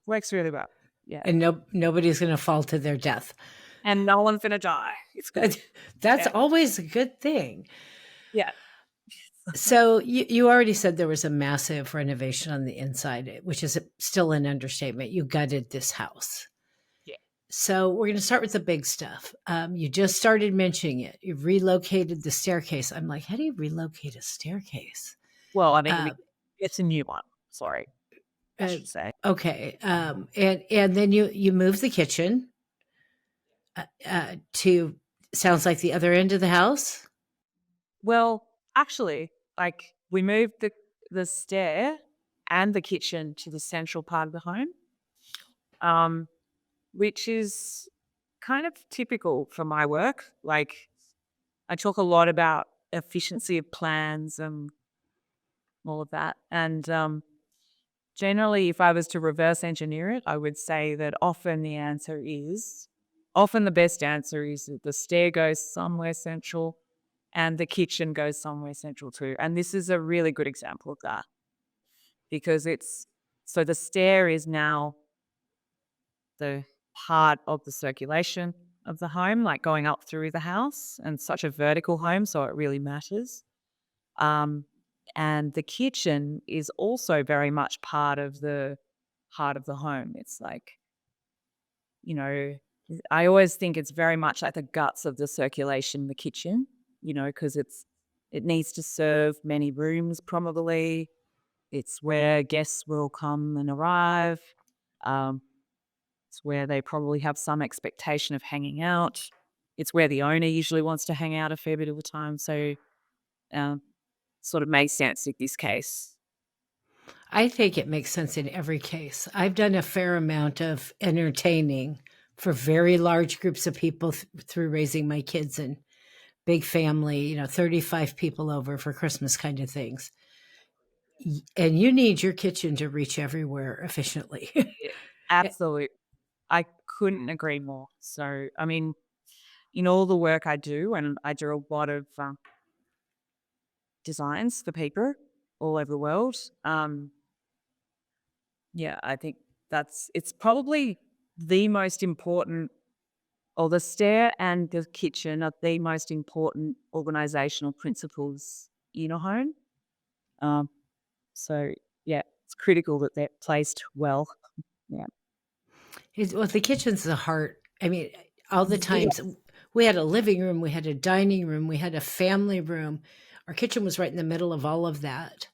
works really well. Yeah. And nobody's going to fall to their death. And no one's going to die. It's good. That's always a good thing. Yeah. So you already said there was a massive renovation on the inside, which is still an understatement. You gutted this house. Yeah. So we're going to start with the big stuff. You just started mentioning it. You relocated the staircase. I'm like, how do you relocate a staircase? Well, it's a new one. Sorry, I should say. Okay. And then you moved the kitchen to, sounds like the other end of the house? Well, actually, we moved the stair and the kitchen to the central part of the home, which is kind of typical for my work. I talk a lot about efficiency of plans and all of that. And generally, if I was to reverse engineer it, I would say that often the best answer is that the stair goes somewhere central and the kitchen goes somewhere central too. And this is a really good example of that because the stair is now the part of the circulation of the home, like going up through the house, and such a vertical home, so it really matters. And the kitchen is also very much part of the heart of the home. It's I always think it's very much like the guts of the circulation, the kitchen, because it needs to serve many rooms probably. It's where guests will come and arrive. It's where they probably have some expectation of hanging out. it's where the owner usually wants to hang out a fair bit of the time. So um, sort of makes sense in this case. I think it makes sense in every case. I've done a fair amount of entertaining for very large groups of people through raising my kids and big family, 35 people over for Christmas kind of things. And you need your kitchen to reach everywhere efficiently. Yeah, absolutely. I couldn't agree more. So, I mean, in all the work I do, and I do a lot of designs for people all over the world. Yeah, I think it's probably the most important, or the stair and the kitchen are the most important organizational principles in a home. Um, so yeah, it's critical that they're placed well. Yeah. Well, the kitchen's the heart. I mean, all the Yeah, times we had a living room, we had a dining room, we had a family room. Our kitchen was right in the middle of all of that.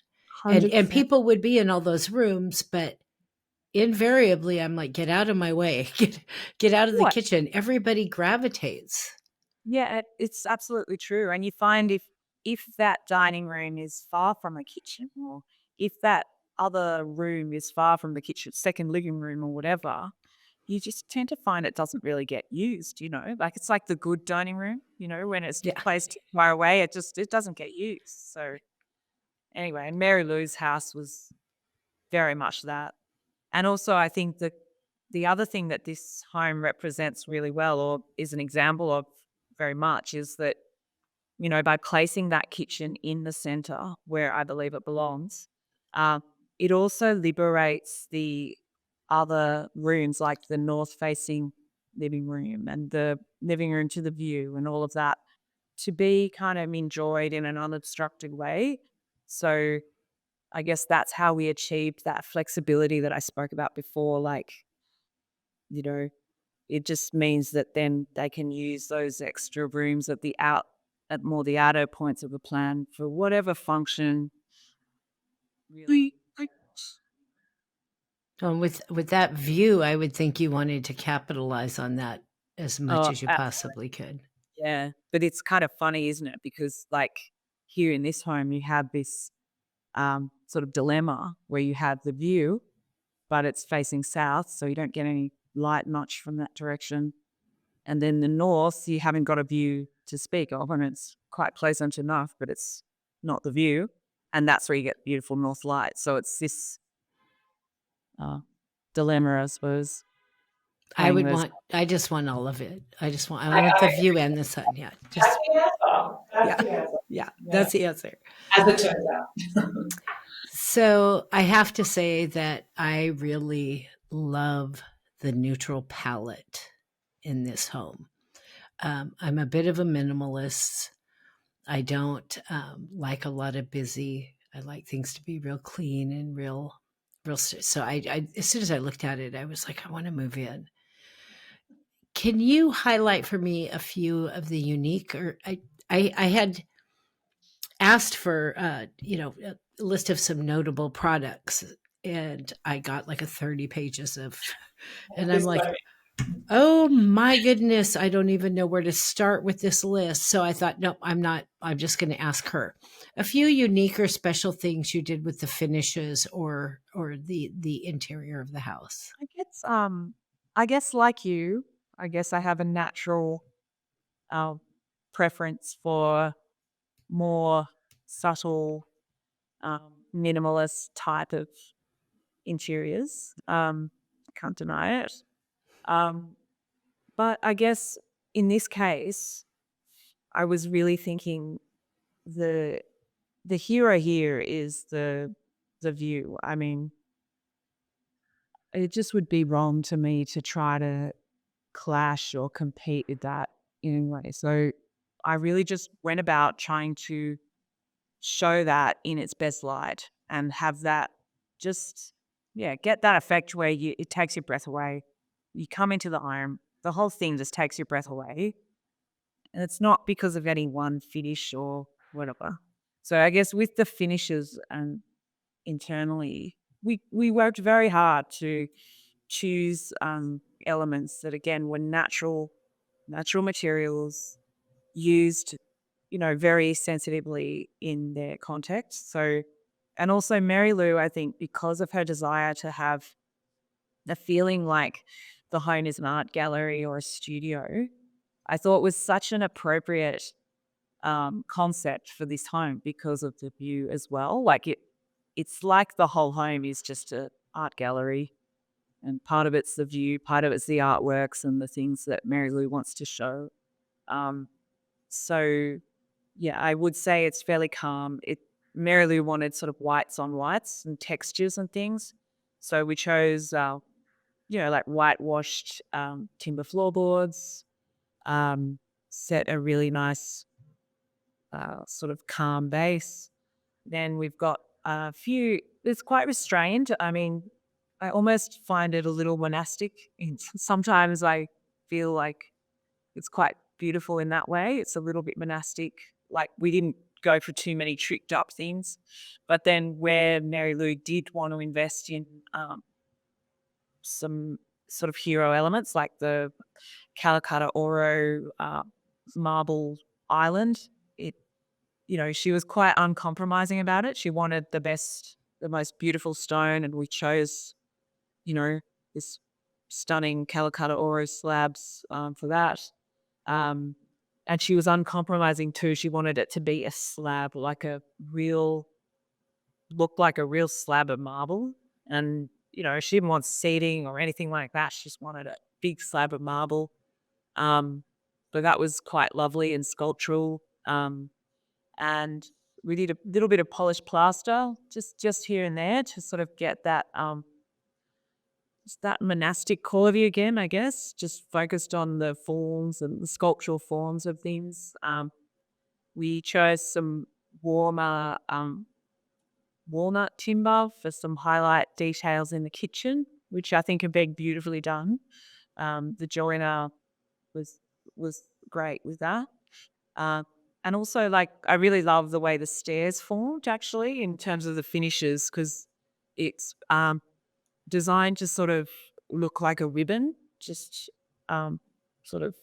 And 100%. people would be in all those rooms, but invariably I'm like, get out of my way. Get out of the kitchen. Everybody gravitates. Yeah, it's absolutely true. And you find if that dining room is far from a kitchen, or if that other room is far from the kitchen, second living room or whatever, you just tend to find it doesn't really get used, Like it's like the good dining room, when it's Yeah. placed far away, it doesn't get used. So anyway, and Mary Lou's house was very much that. And also I think that the other thing that this home represents really well, or is an example of very much, is that by placing that kitchen in the center where I believe it belongs, uh, it also liberates the other rooms, like the north facing living room and the living room to the view and all of that, to be kind of enjoyed in an unobstructed way. So I guess that's how we achieved that flexibility that I spoke about before. Like, you know, it just means that then they can use those extra rooms at more the outer points of the plan for whatever function really. With that view, I would think you wanted to capitalize on that as much Oh, as you possibly could. yeah. But it's kind of funny, isn't it? Because like here in this home, you have this sort of dilemma where you have the view, but it's facing south, so you don't get any light much from that direction. And then the north, you haven't got a view to speak of, and it's quite pleasant enough, but it's not the view. And that's where you get beautiful north light. So it's this uh, dilemma, I suppose, playing those. I just want all of it. I want the view and the sun. Yeah. Just, That's yeah. the answer. Yeah. Yeah. That's the answer. As it turns out. So I have to say that I really love the neutral palette in this home. I'm a bit of a minimalist. I don't like a lot of busy. I like things to be real clean and real. So as soon as I looked at it, I was like, I want to move in. Can you highlight for me a few of the unique, or I had asked for, a list of some notable products, and I got like a 30 pages of, and I'm This like, way. oh my goodness, I don't even know where to start with this list. So I thought, no, I'm just going to ask her a few unique or special things you did with the finishes or the interior of the house. I guess like you, I guess I have a natural uh, preference for more subtle, minimalist type of interiors. I can't deny it. Um, but I guess in this case, I was really thinking the the hero here is the view. I mean, it just would be wrong to me to try to clash or compete with that in any way. So I really just went about trying to show that in its best light and have that just, yeah, get that effect where it takes your breath away. You come into the home, the whole thing just takes your breath away. And it's not because of any one finish or whatever. So I guess with the finishes and internally, we worked very hard to choose elements that again were natural, natural materials used, very sensitively in their context. So, and also Mary Lou, I think, because of her desire to have the feeling like the home is an art gallery or a studio, I thought was such an appropriate concept for this home because of the view as well. Like it's like the whole home is just a art gallery, and part of it's the view, part of it's the artworks and the things that Mary Lou wants to show. Um, so yeah, I would say it's fairly calm. Mary Lou wanted sort of whites on whites and textures and things, so we chose like whitewashed timber floorboards. Set a really nice sort of calm base. Then we've got a few. It's quite restrained. I mean, I almost find it a little monastic. Sometimes I feel like it's quite beautiful in that way. It's a little bit monastic. Like we didn't go for too many tricked up things, but then where Mary Lou did want to invest in some sort of hero elements, like the Calacatta Oro marble island, she was quite uncompromising about it. She wanted the best, the most beautiful stone, and we chose, this stunning Calacatta Oro slabs for that. And she was uncompromising too. She wanted it to be a slab, look like a real slab of marble. And, she didn't want seating or anything like that. She just wanted a big slab of marble. But that was quite lovely and sculptural. And we did a little bit of polished plaster just here and there to sort of get that just that monastic quality again, I guess, just focused on the forms and the sculptural forms of things. We chose some warmer walnut timber for some highlight details in the kitchen, which I think have been beautifully done. The joiner was great with that. And also, like, I really love the way the stairs formed, actually, in terms of the finishes, because it's designed to sort of look like a ribbon, just sort of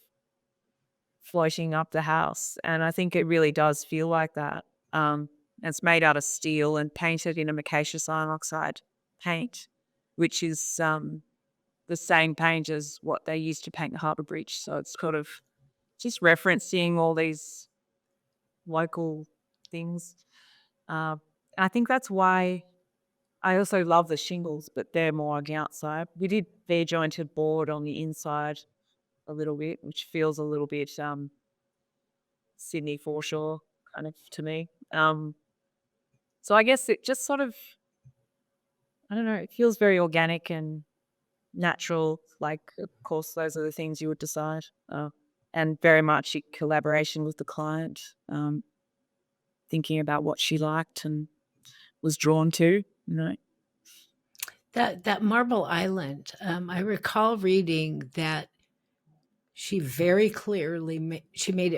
floating up the house. And I think it really does feel like that. It's made out of steel and painted in a micaceous iron oxide paint, which is the same paint as what they used to paint the harbour bridge. So it's sort of just referencing all these local things. I think that's why I also love the shingles, but they're more on the outside. We did bare jointed board on the inside a little bit, which feels a little bit Sydney foreshore kind of to me. So I guess it just sort of, I don't know, it feels very organic and natural. Like, of course, those are the things you would decide. And very much in collaboration with the client, thinking about what she liked and was drawn to, That Marble Island, I recall reading that she made it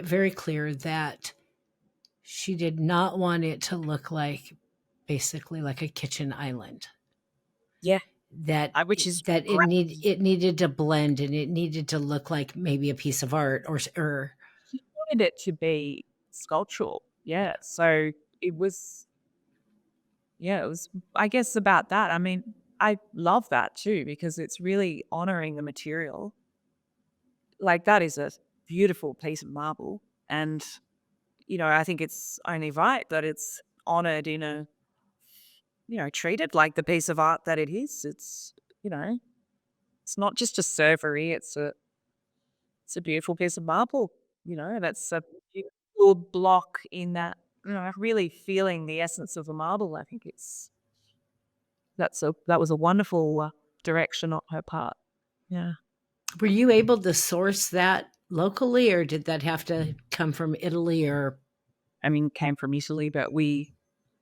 very clear that she did not want it to look like basically like a kitchen island. Yeah. Which is that it needed to blend and it needed to look like maybe a piece of art or She wanted it to be sculptural. Yeah. So it was, I guess, about that. I mean, I love that too, because it's really honoring the material. Like, that is a beautiful piece of marble. And, I think it's only right that it's honored in a, treated like the piece of art that it is. It's, it's not just a servery, it's a beautiful piece of marble. That's a beautiful block in that, really feeling the essence of the marble. I think that was a wonderful direction on her part. Yeah. Were you able to source that locally, or did that have to come from Italy? Or Came from Italy, but we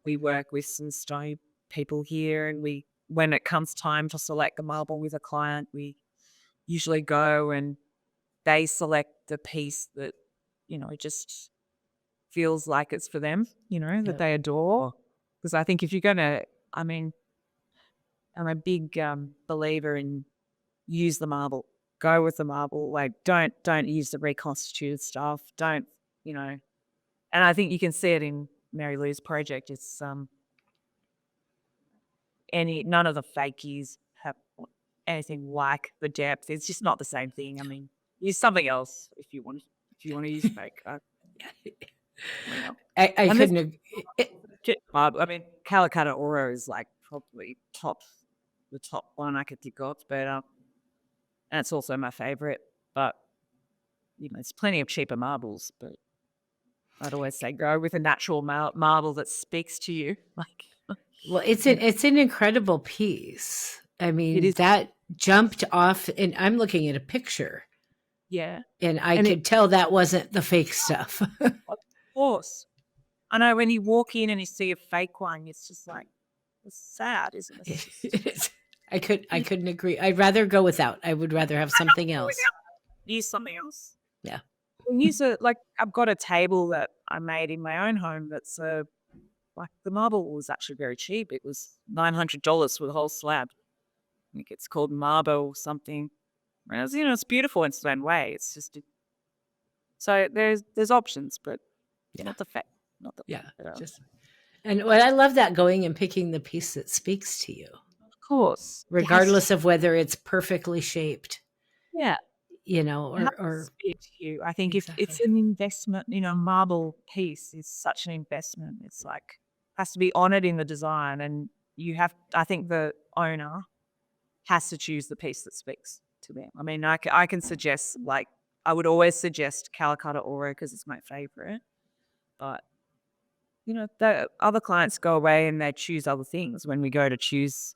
work with some stone people here, and when it comes time to select the marble with a client, we usually go and they select the piece that just feels like it's for them, that they adore. Because I think if you're gonna, I'm a big believer in use the marble. go with the marble. Like, don't use the reconstituted stuff. Don't, you know. And I think you can see it in Mary Lou's project. It's none of the fakies have anything like the depth. It's just not the same thing. I mean, use something else if you want to use fake. You know. I And this, couldn't. I mean, Calcutta Oro is like probably the top one I could think of, but and it's also my favorite. But you know, there's plenty of cheaper marbles, but I'd always say go with a natural marble that speaks to you. Like, Well, it's an incredible piece. I mean, it is. that jumped off, and I'm looking at a picture, Yeah, and I and could tell that wasn't the fake stuff. of course. I know when you walk in and you see a fake one, it's just like, it's sad, isn't it? It is. I couldn't agree. I'd rather go without. I would rather have something else. Use something else. Yeah. Use like I've got a table that I made in my own home that's like the marble was actually very cheap. It was $900 for the whole slab. I think it's called marble something. Whereas, you know, it's beautiful in its own way. It's just so there's options, but not the fact. Not the just. And what I love that going and picking the piece that speaks to you, of course, regardless of whether it's perfectly shaped. Yeah. You know, or speak to you. I think exactly. if it's an investment, you know, marble piece is such an investment. It's like has to be honored in the design, and I think the owner has to choose the piece that speaks to them. I mean, I can suggest, like, I would always suggest Calcutta Oro because it's my favorite, but you know, the other clients go away and they choose other things. When we go to choose,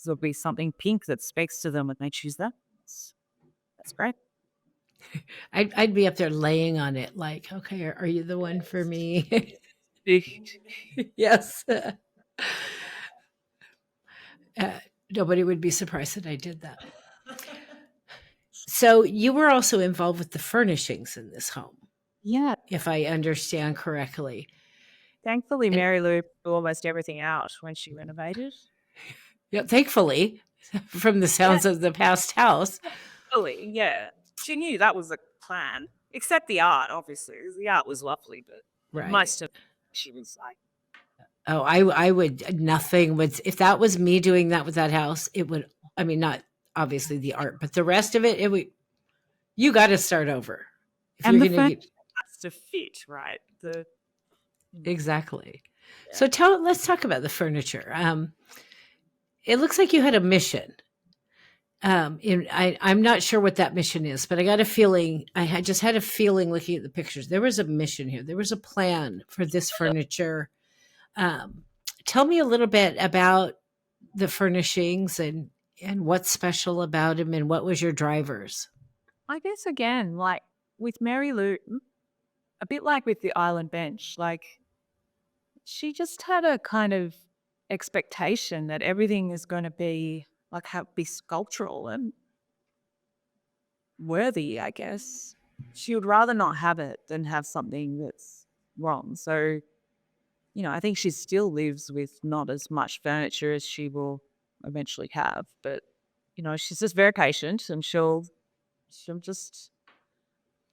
there'll be something pink that speaks to them and they choose that. That's great. I'd be up there laying on it like, okay, are you the one for me? Yes. Nobody would be surprised that I did that. So you were also involved with the furnishings in this home. Yeah. If I understand correctly. Thankfully, Mary Lou blew almost everything out when she renovated. Yeah, thankfully, from the sounds of the past house. Thankfully, yeah. She knew that was the plan, except the art, obviously. The art was lovely, but most of she was like, oh, I would, nothing would, if that was me doing that with that house, it would, I mean, not obviously the art, but the rest of it would, you got to start over. If and the furniture has to fit, right? Exactly. Yeah. So let's talk about the furniture. It looks like you had a mission. I'm not sure what that mission is, but I got a feeling, just had a feeling looking at the pictures. There was a mission here. There was a plan for this furniture. Tell me a little bit about the furnishings and what's special about them and what was your drivers? I guess, again, like with Mary Lou, a bit like with the island bench, like she just had a kind of expectation that everything is going to be like be sculptural and worthy, I guess. She would rather not have it than have something that's wrong. So, you know, I think she still lives with not as much furniture as she will eventually have. But, you know, she's just very patient and she'll just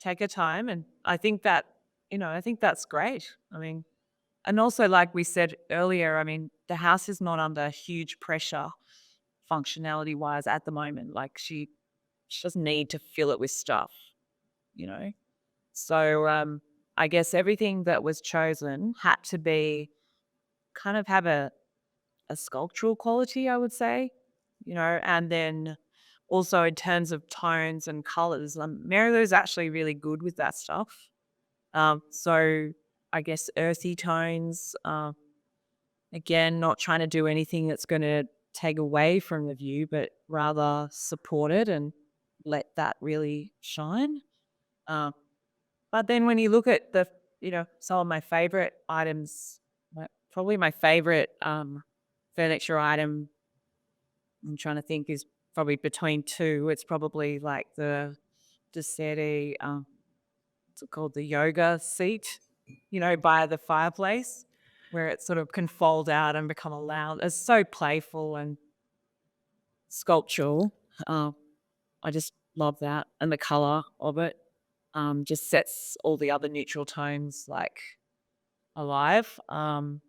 take her time. And I think that, you know, I think that's great. I mean, and also, like we said earlier, I mean, the house is not under huge pressure functionality wise at the moment. Like she doesn't need to fill it with stuff, you know? So I guess everything that was chosen had to be kind of have a sculptural quality, I would say, you know, and then also in terms of tones and colors, Mary Lou's actually really good with that stuff. So I guess earthy tones, again, not trying to do anything that's going to take away from the view, but rather support it and let that really shine. But then when you look at some of my favorite items, probably my favorite furniture item, I'm trying to think, is probably between two. It's probably like the Deseri, what's it called, the yoga seat, you know, by the fireplace, where it sort of can fold out and become a lounge. It's so playful and sculptural. I just Love that. And the color of it just sets all the other neutral tones like alive. And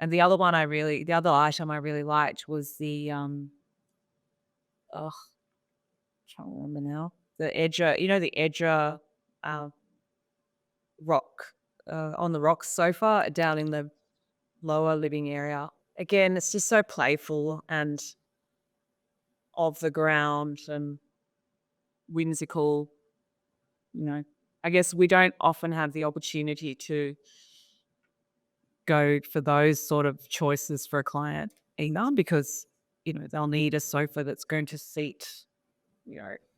the other item I really liked was the oh, can't remember now. The Edger, the Edger uh, rock on the rock sofa down in the lower living area. Again, it's just so playful and of the ground and whimsical. I guess we don't often have the opportunity to go for those sort of choices for a client either, because they'll need a sofa that's going to seat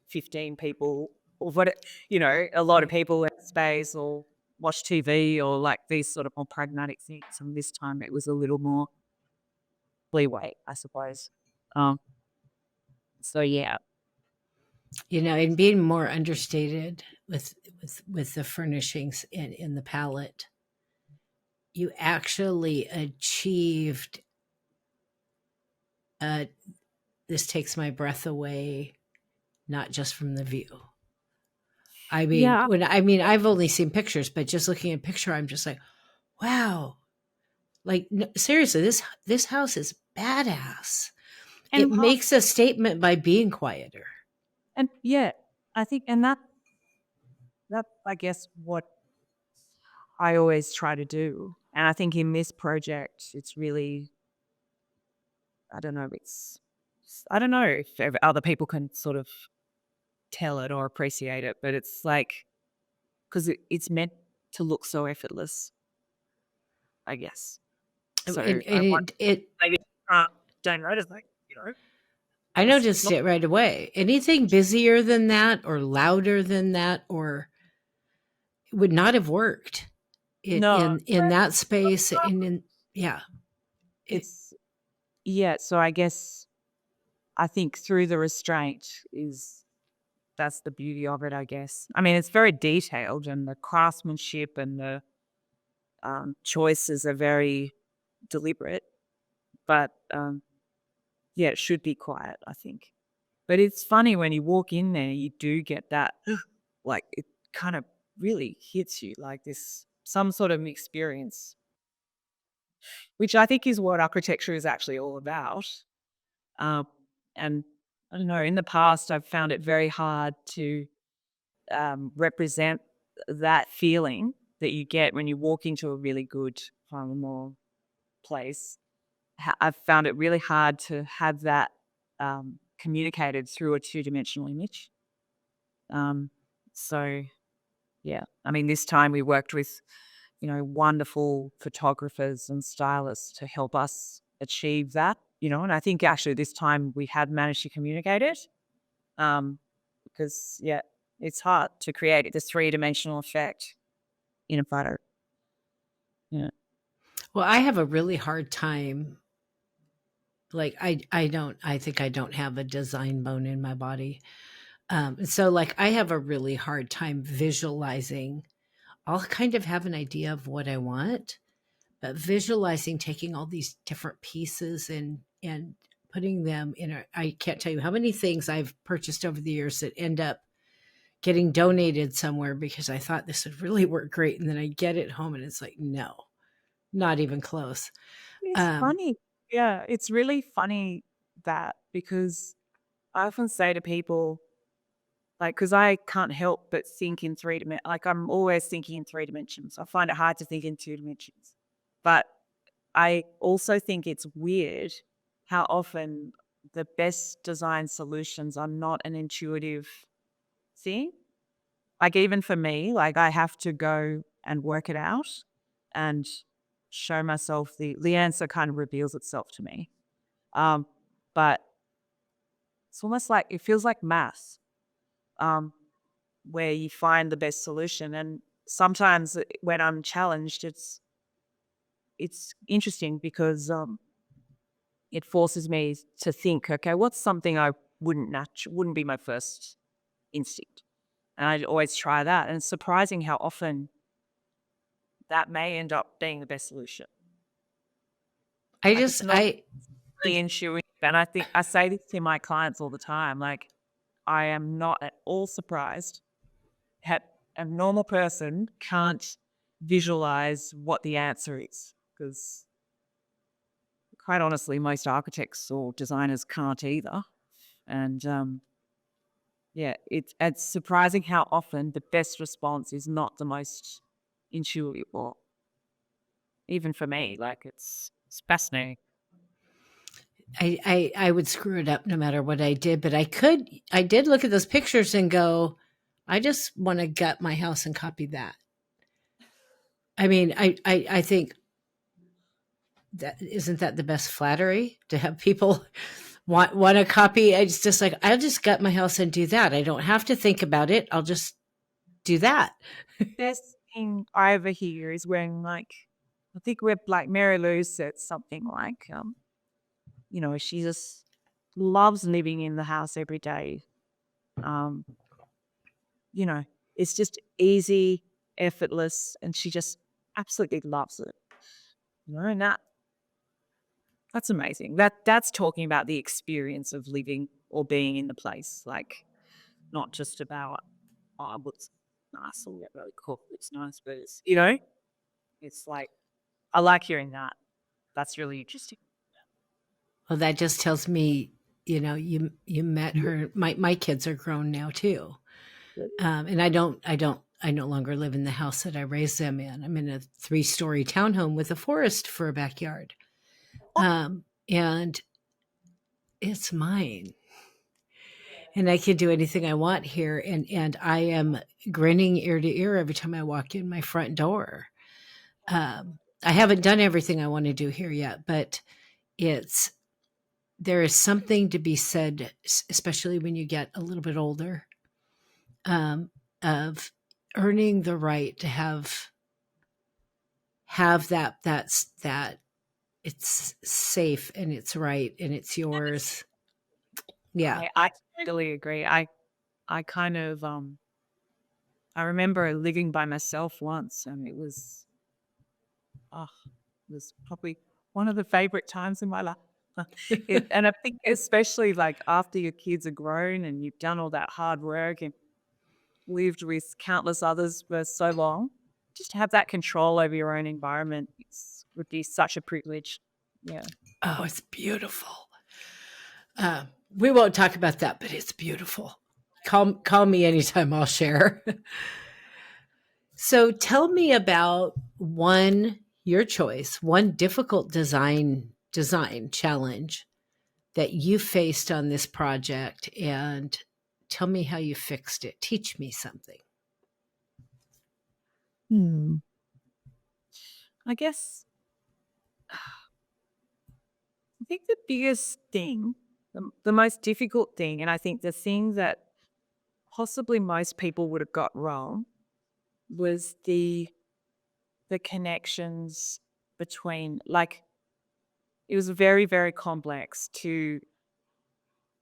15 people or a lot of people in space, or watch TV, or like these sort of more pragmatic things. And this time it was a little more leeway, I suppose. So yeah. And being more understated with the furnishings in the palette, you actually achieved this takes my breath away, not just from the view. I mean, I've only seen pictures, but just looking at a picture, I'm just like, wow. Like, no, seriously, this house is badass. And it makes a statement by being quieter. And yeah, I think, and that I guess what I always try to do. And I think in this project, it's really, I don't know if other people can sort of tell it or appreciate it, but it's like, because it's meant to look so effortless, I guess. So maybe don't notice, I noticed it right away. Anything busier than that or louder than that or would not have worked in that space. So I guess I think through the restraint that's the beauty of it, I guess. I mean, it's very detailed, and the craftsmanship and the choices are very deliberate, but it should be quiet, I think. But it's funny when you walk in there, you do get that, like, it kind of really hits you like some sort of experience, which I think is what architecture is actually all about. And I don't know, in the past, I've found it very hard to represent that feeling that you get when you walk into a really good home or place. I've found it really hard to have that communicated through a two-dimensional image. So, yeah, I mean, this time we worked with, wonderful photographers and stylists to help us achieve that, and I think actually this time we had managed to communicate it, because, it's hard to create the three-dimensional effect in a photo. Yeah. Well, I have a really hard time. Like, I think I don't have a design bone in my body. So like I have a really hard time visualizing. I'll kind of have an idea of what I want, but visualizing taking all these different pieces and putting them I can't tell you how many things I've purchased over the years that end up getting donated somewhere because I thought this would really work great. And then I get it home and it's like, no, not even close. It's funny. Yeah, it's really funny because I often say to people, like, because I can't help but think in three dimensions. Like, I'm always thinking in 3 dimensions. I find it hard to think in 2 dimensions. But I also think it's weird how often the best design solutions are not an intuitive thing. Like, even for me, like, I have to go and work it out and show myself the answer kind of reveals itself to me. But it's almost like, it feels like math, where you find the best solution. And sometimes when I'm challenged, it's interesting because it forces me to think, okay, what's something I wouldn't be my first instinct? And I always try that. And it's surprising how often that may end up being the best solution. Really intuitive. And I think I say this to my clients all the time, like, I am not at all surprised that a normal person can't visualize what the answer is, because quite honestly, most architects or designers can't either. And yeah, it's surprising how often the best response is not the most intuitive, or even for me, like it's fascinating. I would screw it up no matter what I did, but I did look at those pictures and go, I just want to gut my house and copy that. I mean, I think that isn't that the best flattery to have people want a copy. It's just like, I'll just gut my house and do that. I don't have to think about it. I'll just do that. Best thing I ever hear is when, like, I think we're like Mary Lou said something like, she just loves living in the house every day. Um, you know, it's just easy, effortless, and she just absolutely loves it. And that's amazing. That's talking about the experience of living or being in the place, like not just about what's nice or yeah, really cool. It's nice, but it's like I like hearing that. That's really interesting. Well, that just tells me, you met her. My kids are grown now too. And I no longer live in the house that I raised them in. I'm in a 3-story townhome with a forest for a backyard. And it's mine. And I can do anything I want here. And I am grinning ear to ear every time I walk in my front door. I haven't done everything I want to do here yet, but there is something to be said, especially when you get a little bit older, of earning the right to have that it's safe and it's right and it's yours. Yeah. I totally agree. I kind of I remember living by myself once, and it was probably one of the favorite times in my life. And I think especially like after your kids are grown and you've done all that hard work and lived with countless others for so long, just to have that control over your own environment would be such a privilege. Yeah. Oh, it's beautiful. We won't talk about that, but it's beautiful. Call me anytime, I'll share. So tell me about your choice, one difficult design challenge that you faced on this project, and tell me how you fixed it. Teach me something. I guess I think the biggest thing, the most difficult thing, and I think the thing that possibly most people would have got wrong was the connections between, like, it was very, very complex to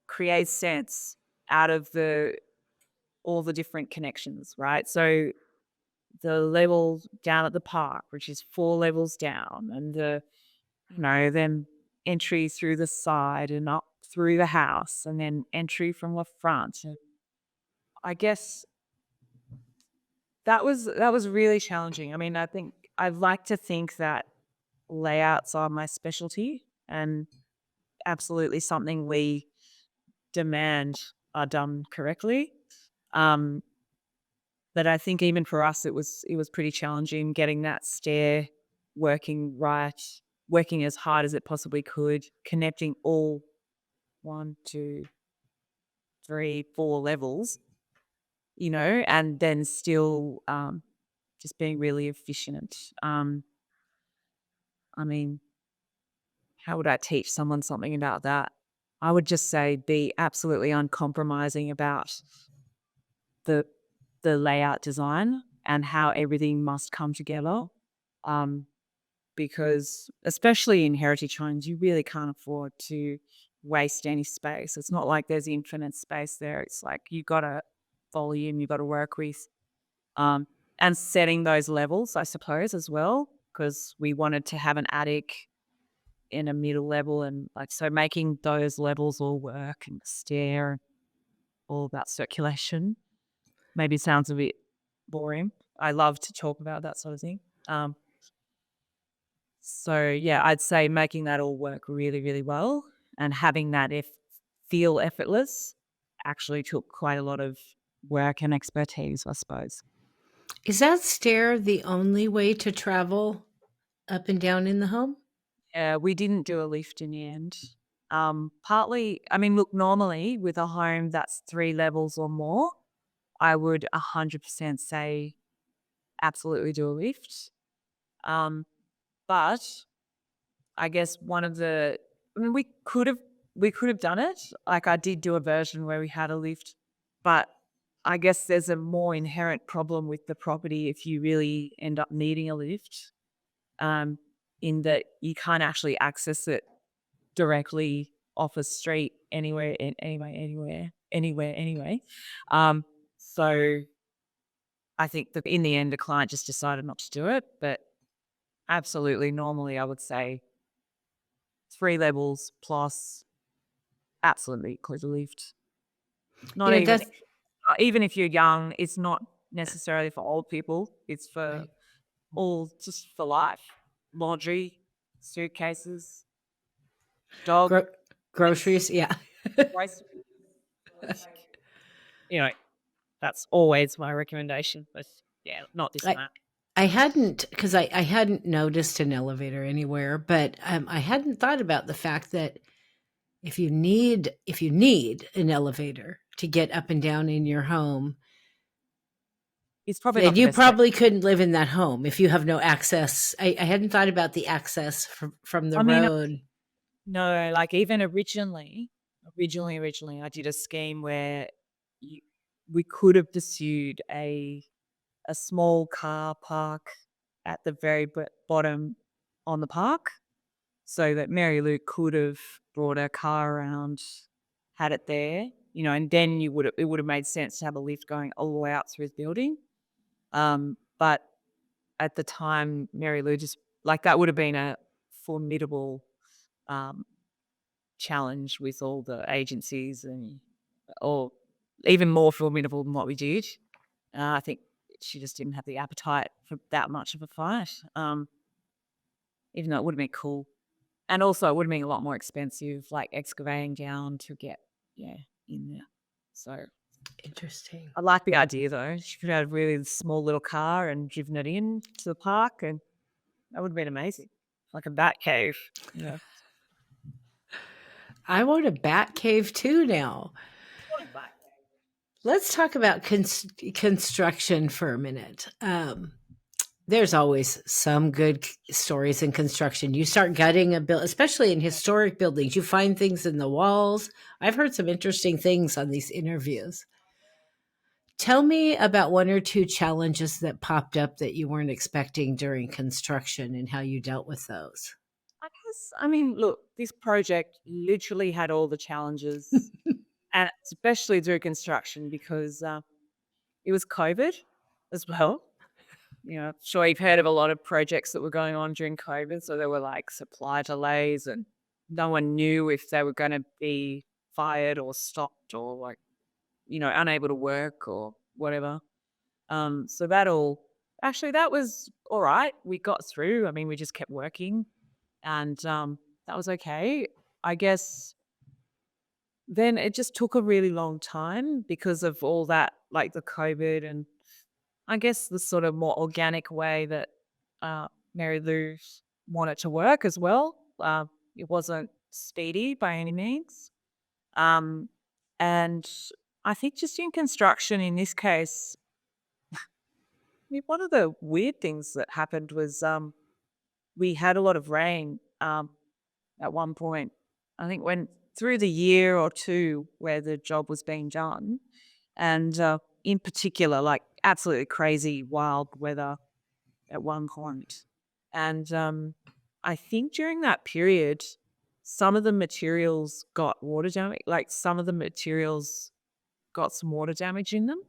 create sense out of all the different connections, right? So the level down at the park, which is 4 levels down, and then entry through the side and up through the house, and then entry from the front. And I guess that was really challenging. I mean, I think I'd like to think that layouts are my specialty and absolutely something we demand are done correctly. But I think even for us, it was pretty challenging getting that stair working right, working as hard as it possibly could, connecting all 1, 2, 3, 4 levels, and then still just being really efficient. I mean, how would I teach someone something about that? I would just say be absolutely uncompromising about the layout design and how everything must come together. Because especially in heritage homes, you really can't afford to waste any space. It's not like there's infinite space there. It's like you've got a volume you've got to work with. And setting those levels, I suppose, as well, because we wanted to have an attic in a middle level, and like so making those levels all work and stair. all about circulation. Maybe it sounds a bit boring. I love to talk about that sort of thing. So yeah, I'd say making that all work really, really well and having that feel effortless actually took quite a lot of work and expertise, I suppose. Is that stair the only way to travel up and down in the home? Yeah, we didn't do a lift in the end. Partly, I mean, look, normally with a home that's 3 levels or more, I would 100% say absolutely do a lift. But I guess I mean, we could have done it. Like I did do a version where we had a lift, but I guess there's a more inherent problem with the property if you really end up needing a lift, in that you can't actually access it directly off a street anyway. So I think that in the end, the client just decided not to do it, but absolutely normally I would say 3 levels plus absolutely include a lift. Not You know, even that's even if you're young, it's not necessarily for old people. It's for right. all just for life. Laundry, suitcases, dog, Gro- groceries, yeah. groceries. Like, you know, that's always my recommendation. But yeah, not this I time. I hadn't because I hadn't noticed an elevator anywhere, but I hadn't thought about the fact that if you need an elevator to get up and down in your home, It's probably then not the you best thing. probably couldn't live in that home if you have no access. I hadn't thought about the access from the I mean, road. no, like even originally, I did a scheme where you, we could have pursued a small car park at the very bottom on the park, so that Mary Lou could have brought her car around, had it there, and then it would have made sense to have a lift going all the way out through the building. But at the time, Mary Lou just like that would have been a formidable um, challenge with all the agencies or even more formidable than what we did. I think she just didn't have the appetite for that much of a fight, even though it would have been cool. And also, it would have been a lot more expensive, like excavating down to get, in there. So Interesting. I like the idea though. She could have a really small little car and driven it in to the park, and that would have been amazing. Like a bat cave. Yeah. I want a bat cave too now. What a bat Let's talk about construction for a minute. There's always some good stories in construction. You start gutting a building, especially in historic buildings. You find things in the walls. I've heard some interesting things on these interviews. Tell me about one or two challenges that popped up that you weren't expecting during construction and how you dealt with those. I mean, look, this project literally had all the challenges, and especially through construction because it was COVID as well. Sure, you've heard of a lot of projects that were going on during COVID. So there were like supply delays, and no one knew if they were going to be fired or stopped or like, unable to work or whatever. So that was all right. We got through. I mean, we just kept working, and that was okay. I guess then it just took a really long time because of all that, like the COVID and I guess the sort of more organic way that Mary Lou wanted to work as well. It wasn't speedy by any means. Um, and I think just in construction in this case, I mean, one of the weird things that happened was we had a lot of rain at one point. I think went through the year or two where the job was being done. And in particular, like absolutely crazy wild weather at one point. And I think during that period, some of the materials got water damage, like some of the materials got some water damage in them,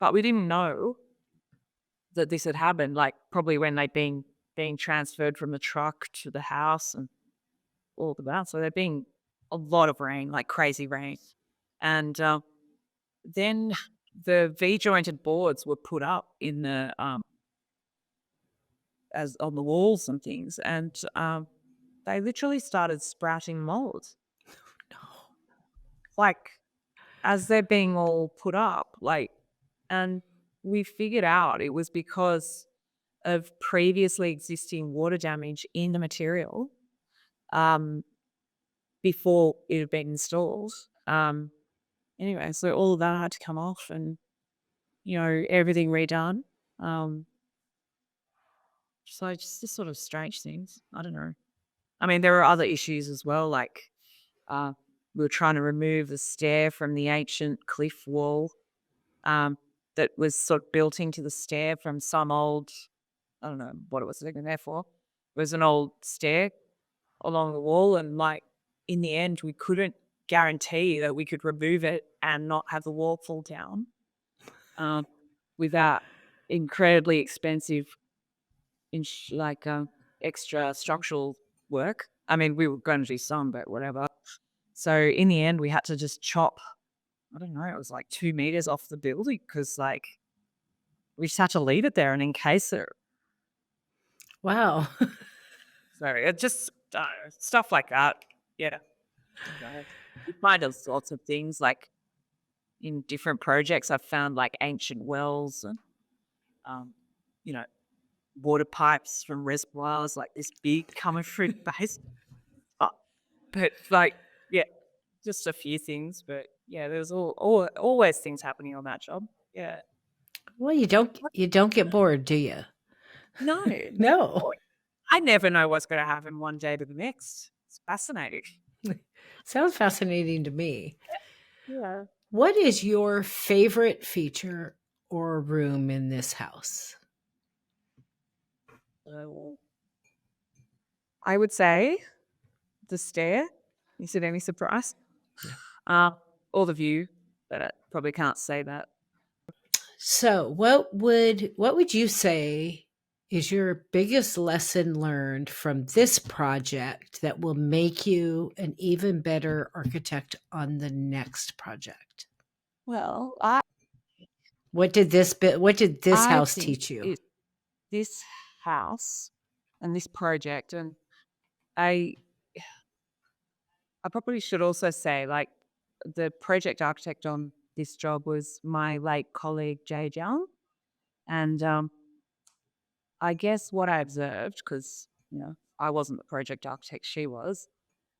but we didn't know that this had happened, like probably when they'd been being transferred from the truck to the house and all of that. So there'd been a lot of rain, like crazy rain. And then the V-jointed boards were put up in the as on the walls and things, and they literally started sprouting mold. No. Like as they're being all put up, like, and we figured out it was because of previously existing water damage in the material before it had been installed. Anyway, so all of that had to come off and, everything redone. So it's just sort of strange things. I don't know. I mean, there are other issues as well, like we were trying to remove the stair from the ancient cliff wall that was sort of built into the stair from some old, I don't know what it was sitting there for. It was an old stair along the wall, and like in the end, we couldn't guarantee that we could remove it and not have the wall fall down without incredibly expensive, extra structural work. I mean, we were going to do some, but whatever. So in the end, we had to just chop, I don't know, it was like 2 meters off the building because like we just had to leave it there and encase it. Wow. So it just stuff like that. Yeah. You find lots of things like in different projects. I've found like ancient wells and, water pipes from reservoirs, like this big coming through the base. But like, yeah, just a few things. But yeah, there's always things happening on that job. Yeah. Well, you don't get bored, do you? No, No. I never know what's going to happen one day to the next. It's fascinating. Sounds fascinating to me. Yeah. What is your favorite feature or room in this house? I would say the stair. Is it any surprise? Or the view, but I probably can't say that. So, what would you say is your biggest lesson learned from this project that will make you an even better architect on the next project? Well, What did this house think teach you? this house and this project, and I probably should also say, like, the project architect on this job was my late colleague Jade Young, and I guess what I observed, because I wasn't the project architect, she was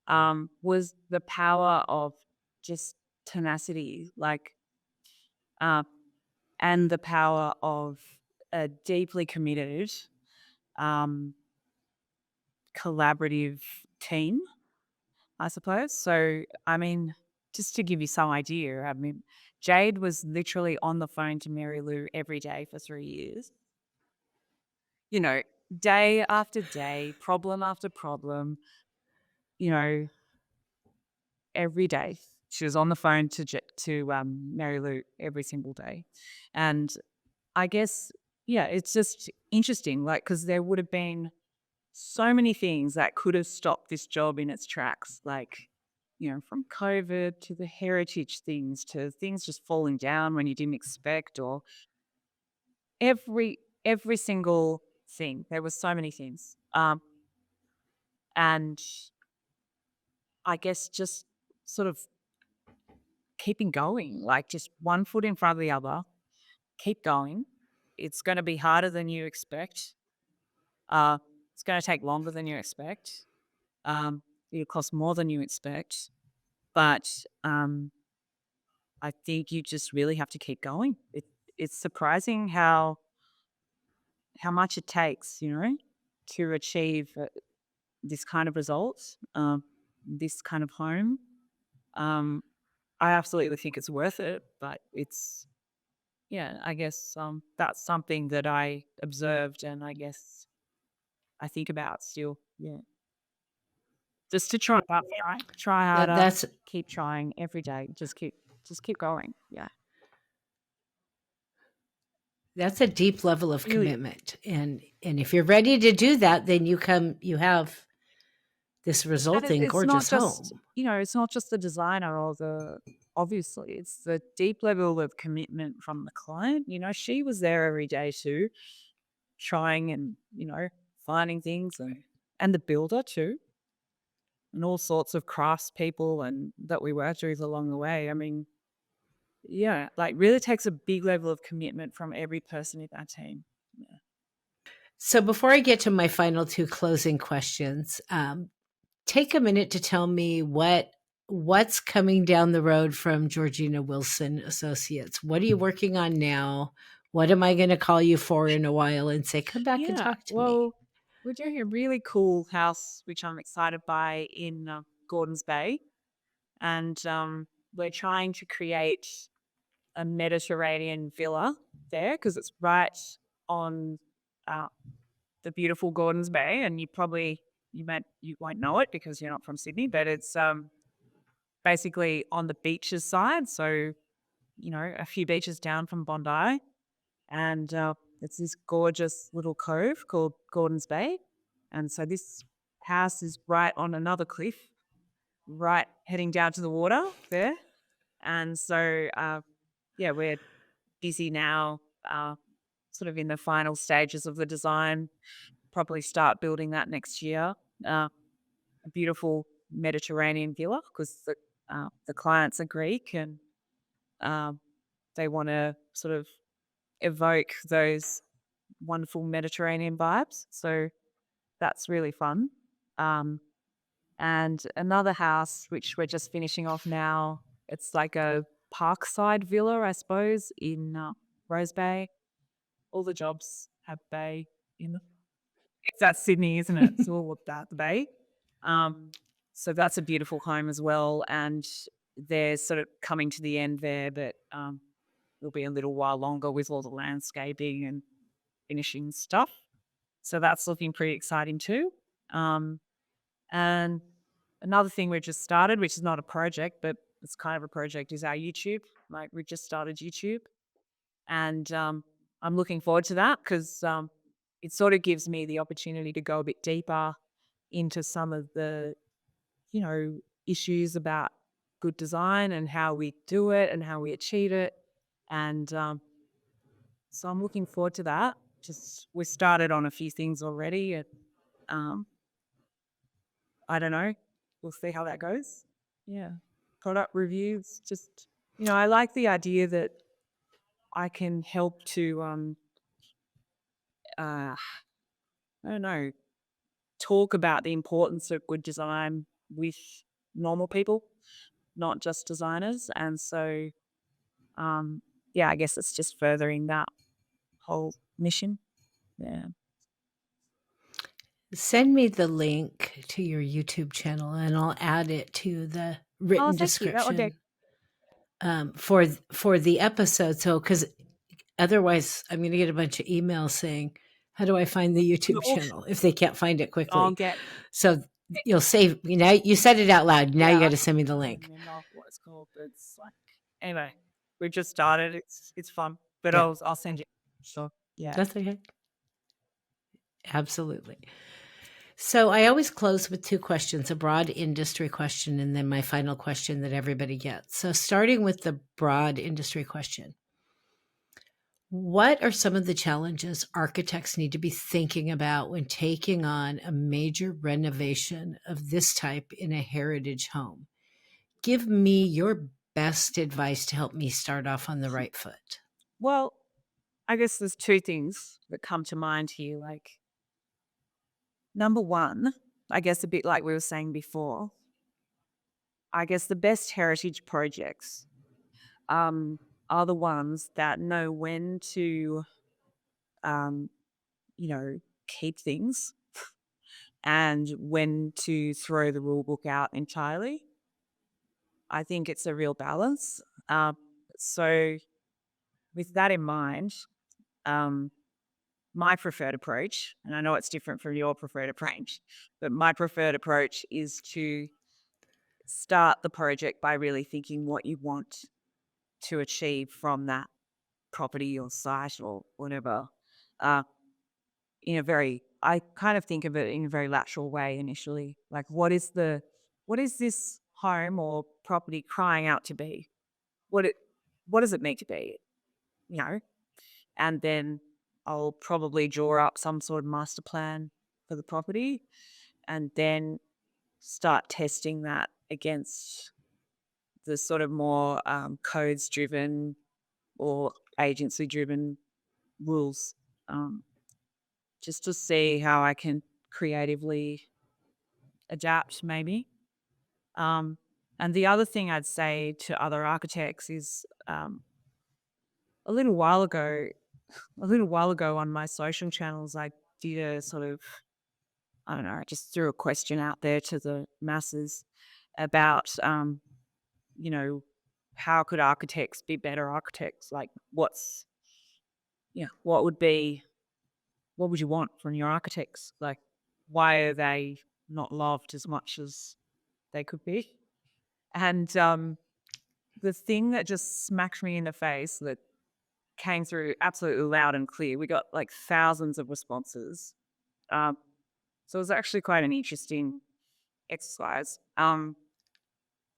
the power of just tenacity, like, and the power of a deeply committed, collaborative team, I suppose. So, I mean, just to give you some idea, I mean, Jade was literally on the phone to Mary Lou every day for 3 years. Day after day, problem after problem, every day. She was on the phone to Mary Lou every single day. And I guess, yeah, it's just interesting, like, because there would have been so many things that could have stopped this job in its tracks, like, from COVID to the heritage things to things just falling down when you didn't expect, or every single thing. There were so many things. And I guess just sort of keeping going, like just one foot in front of the other, keep going. It's going to be harder than you expect. It's going to take longer than you expect. It'll cost more than you expect. But I think you just really have to keep going. It's surprising how much it takes, to achieve this kind of results, this kind of home. I absolutely think it's worth it, but it's, yeah, I guess that's something that I observed, and I guess I think about still. Yeah, just to try harder, That's keep trying every day. Just keep going. Yeah. That's a deep level of Really. commitment. And if you're ready to do that, then you have this And resulting it's not gorgeous just, home. it's not just the designer or obviously, it's the deep level of commitment from the client. She was there every day too, trying and, finding things and the builder too, and all sorts of craftspeople and that we worked with along the way. I mean, yeah, like really takes a big level of commitment from every person in that team. Yeah. So before I get to my final two closing questions, take a minute to tell me what's coming down the road from Georgina Wilson Associates. What are you working on now? What am I going to call you for in a while and say, come back and Yeah, talk to me? well, we're doing a really cool house, which I'm excited by in Gordons Bay. And we're trying to create a Mediterranean villa there because it's right on uh, the beautiful Gordons Bay. And you won't know it because you're not from Sydney, but it's basically on the beaches side. So, a few beaches down from Bondi. And it's this gorgeous little cove called Gordons Bay. And so this house is right on another cliff, right heading down to the water there. And so, yeah, we're busy now, sort of in the final stages of the design. Probably start building that next year. A beautiful Mediterranean villa because the clients are Greek and um, they want to sort of evoke those wonderful Mediterranean vibes. So that's really fun. Um, and another house, which we're just finishing off now, it's like a parkside villa, I suppose, in Rose Bay. All the jobs have bay in them. That's Sydney, isn't it? It's all about the bay. Um, so that's a beautiful home as well. And they're sort of coming to the end there, but it'll be a little while longer with all the landscaping and finishing stuff. So that's looking pretty exciting too. And another thing we've just started, which is not a project, but it's kind of a project, is our YouTube. Like we just started YouTube. And I'm looking forward to that because it sort of gives me the opportunity to go a bit deeper into some of the, issues about good design and how we do it and how we achieve it. And so I'm looking forward to that. Just we started on a few things already, and um, I don't know. We'll see how that goes. Yeah, product reviews. Just I like the idea that I can help to I don't know, talk about the importance of good design with normal people, not just designers. And so, yeah, I guess it's just furthering that whole mission. Yeah. Send me the link to your YouTube channel and I'll add it to the Oh, written thank you. That would be. description for the episode. So, because otherwise, I'm going to get a bunch of emails saying, "How do I find the YouTube channel?" If they can't find it I'll quickly. get. So you'll save. You said it out loud. Now you Yeah, got to send me the I link. don't remember what it's called, but it's like anyway. We've just started. It's fun, but Yeah, I'll send you. So yeah. that's okay. Absolutely. So I always close with two questions, a broad industry question and then my final question that everybody gets. So starting with the broad industry question. What are some of the challenges architects need to be thinking about when taking on a major renovation of this type in a heritage home? Give me your best advice to help me start off on the right foot. Well, I guess there's two things that come to mind here. Like number one, I guess a bit like we were saying before. I guess the best heritage projects are the ones that know when to, um, keep things and when to throw the rule book out entirely. I think it's a real balance. So, with that in mind, um, my preferred approach, and I know it's different from your preferred approach, but my preferred approach is to start the project by really thinking what you want to achieve from that property or site or whatever, uh, in a very I kind of think of it in a very lateral way initially. Like, what is this home or property crying out to be? What does it need to be? You know, and then I'll probably draw up some sort of master plan for the property, and then start testing that against the sort of more codes driven or agency driven rules, um, just to see how I can creatively adapt, maybe. Um, and the other thing I'd say to other architects is a little while ago, on my social channels, I did a sort of, I don't know, I just threw a question out there to the masses about, you know, how could architects be better architects? Like, what would you want from your architects? Like, why are they not loved as much as they could be? And the thing that just smacked me in the face that came through absolutely loud and clear, we got like thousands of responses. So it was actually quite an interesting exercise.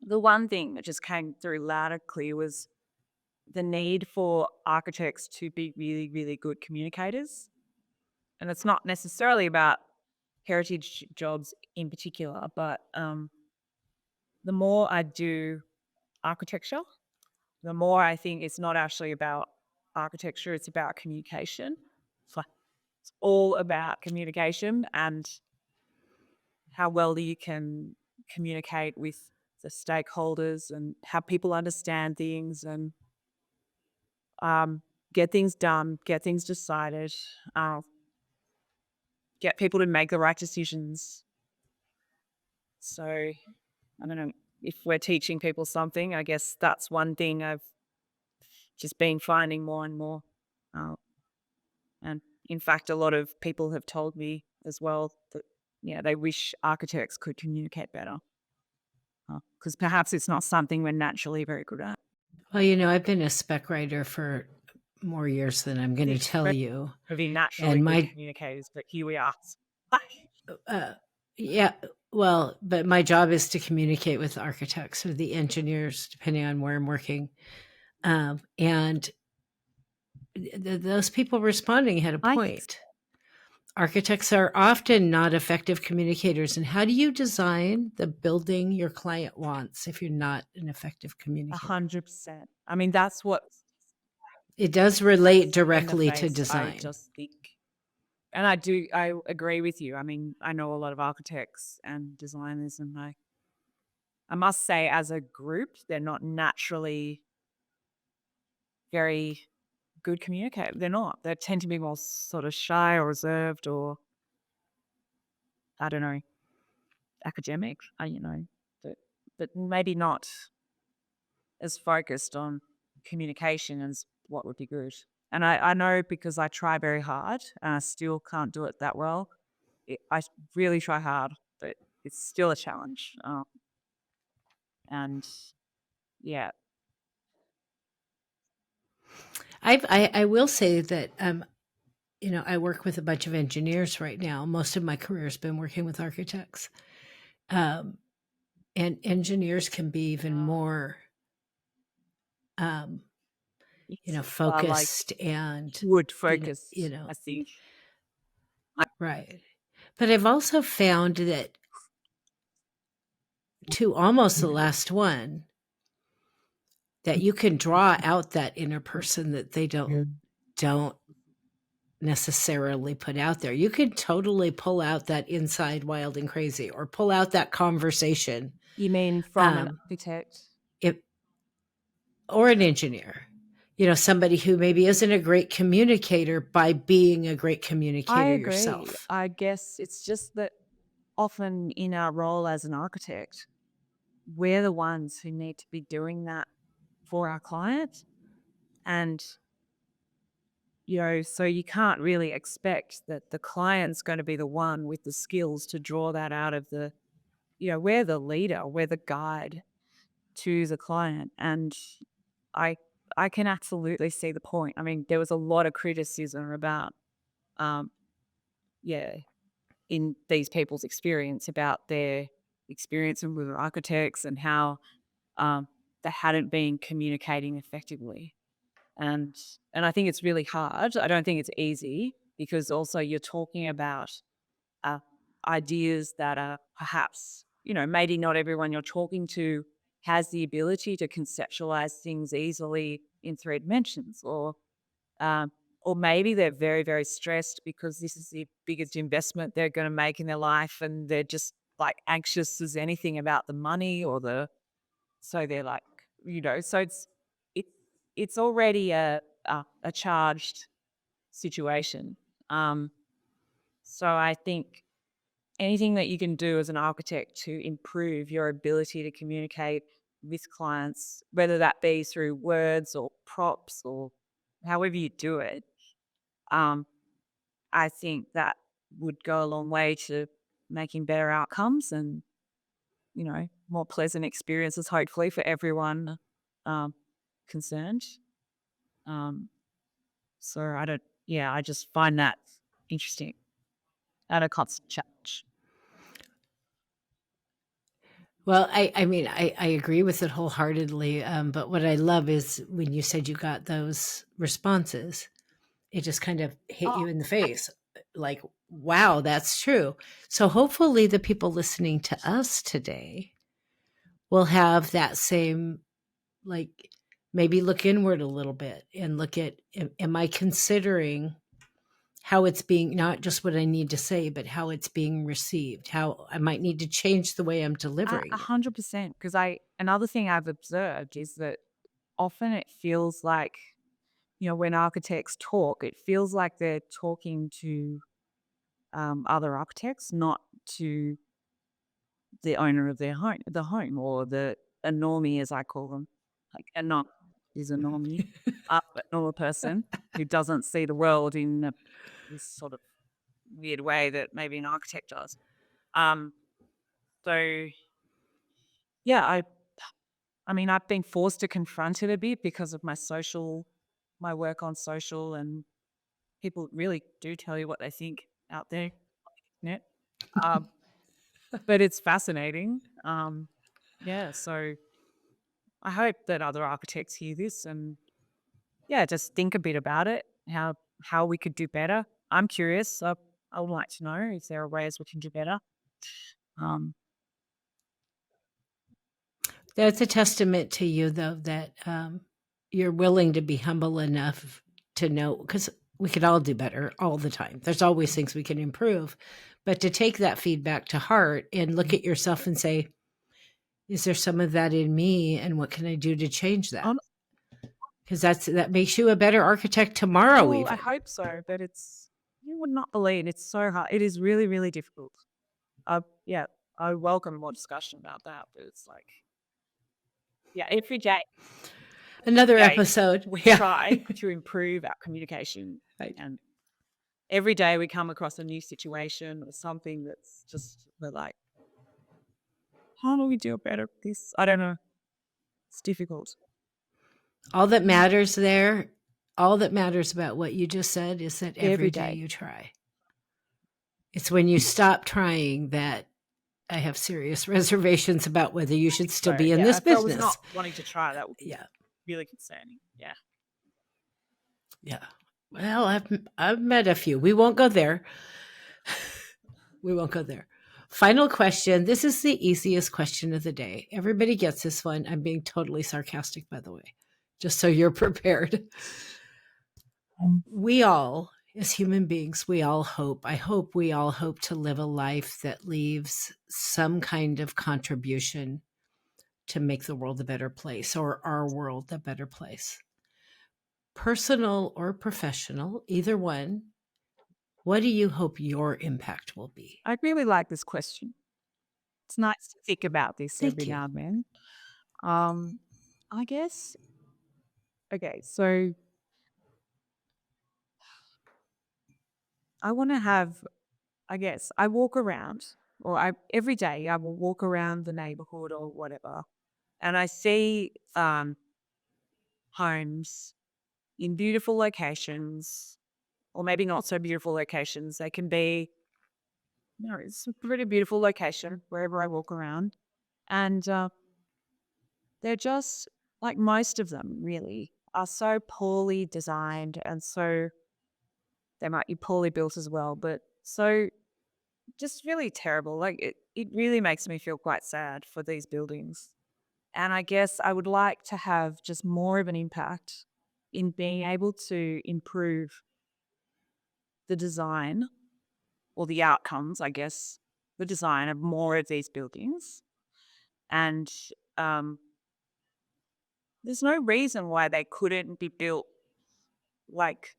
The one thing that just came through loud and clear was the need for architects to be really, really good communicators. And it's not necessarily about heritage jobs in particular, but the more I do architecture, the more I think it's not actually about architecture, it's about communication. It's all about communication and how well you can communicate with the stakeholders and how people understand things and get things done, get things decided, get people to make the right decisions. So I don't know if we're teaching people something. I guess that's one thing I've just been finding more and more. And in fact, a lot of people have told me as well that, they wish architects could communicate better because perhaps it's not something we're naturally very good at. Well, I've been a spec writer for more years than I'm going to tell you. Be naturally And good communicators, but here we are. yeah, well, but my job is to communicate with architects or the engineers, depending on where I'm working. And those people responding had a point. Architects are often not effective communicators. And how do you design the building your client wants if you're not an effective communicator? 100%. I mean, that's what it does relate directly to design. I just think, and I agree with you. I mean, I know a lot of architects and designers, and I must say, as a group, they're not naturally very good communicators. They're not. They tend to be more sort of shy or reserved, or I don't know, academic. But maybe not as focused on communication as what would be good. And I know because I try very hard and I still can't do it that well. I really try hard, but it's still a challenge. And yeah. I will say that, I work with a bunch of engineers right now. Most of my career has been working with architects. And engineers can be even more, focused and wood focused, I think. Right. But I've also found that to almost the last one, that you can draw out that inner person that they don't necessarily put out there. You could totally pull out that inside wild and crazy, or pull out that conversation. You mean from an architect? Or an engineer. Somebody who maybe isn't a great communicator by being a great communicator I agree. yourself. I guess it's just that often in our role as an architect, we're the ones who need to be doing that for our client. And, so you can't really expect that the client's going to be the one with the skills to draw that out of we're the leader, we're the guide to the client. And I can absolutely see the point. I mean, there was a lot of criticism about, in these people's experience about their experience with architects and how they hadn't been communicating effectively. And I think it's really hard. I don't think it's easy because also you're talking about uh, ideas that are perhaps, maybe not everyone you're talking to has the ability to conceptualize things easily in three dimensions, um, or maybe they're very, very stressed because this is the biggest investment they're going to make in their life, and they're just like anxious as anything about the money so they're like, so it, it's already a charged situation. So I think anything that you can do as an architect to improve your ability to communicate with clients, whether that be through words or props or however you do it, um, I think that would go a long way to making better outcomes and, more pleasant experiences, hopefully, for everyone um, concerned. Um, so I just find that interesting and a constant challenge. Well, I mean, I agree with it wholeheartedly. But what I love is when you said you got those responses, it just kind of hit you in the face. Like, wow, that's true. So hopefully the people listening to us today will have that same, like, maybe look inward a little bit and look at, am I considering how it's being, not just what I need to say, but how it's being received, how I might need to change the way I'm delivering it. 100%. Because another thing I've observed is that often it feels like, when architects talk, it feels like they're talking to other architects, not to the owner of the home, or a normie, as I call them. Like a not is a normie, a normal person who doesn't see the world in this sort of weird way that maybe an architect does. Um, so yeah, I mean, I've been forced to confront it a bit because of my work on social, and people really do tell you what they think out there on the internet. Um, but it's fascinating. Yeah, so I hope that other architects hear this and just think a bit about it, how we could do better. I'm curious. I would like to know if there are ways we can do better. Um, That's a testament to you, though, that you're willing to be humble enough to know, because we could all do better all the time. There's always things we can improve, but to take that feedback to heart and look at yourself and say, is there some of that in me, and what can I do to change that? hon- Because that makes you a better architect tomorrow. well, Even I hope so, but you would not believe it's so hard. It is really, really difficult. Yeah, I welcome more discussion about that, but it's like, every day another episode. we Yeah. try to improve our communication, Right. and every day we come across a new situation or something that's just, we're like, how do we do better with this? I don't know. It's difficult. All that matters there, all that matters about what you just said is that every day you try. It's when you stop trying that I have serious reservations about whether you should still be in this if I was business. not wanting to try, that would be really concerning. Yeah. Yeah. Well, I've met a few. We won't go there. We won't go there. Final question. This is the easiest question of the day. Everybody gets this one. I'm being totally sarcastic, by the way, just so you're prepared. We all, as human beings, I hope we all hope to live a life that leaves some kind of contribution to make the world a better place, or our world a better place. Personal or professional, either one. What do you hope your impact will be? I really like this question. It's nice to think about this every now and then. I guess. Okay, so I want to have, I guess, I walk around, every day I will walk around the neighborhood or whatever, and I see homes in beautiful locations, or maybe not so beautiful locations. They can be No, it's a pretty beautiful location wherever I walk around. And they're just like most of them really are so poorly designed and so they might be poorly built as well, but so just really terrible. Like it really makes me feel quite sad for these buildings. And I guess I would like to have just more of an impact in being able to improve the design or the outcomes, I guess, the design of more of these buildings. And um, there's no reason why they couldn't be built like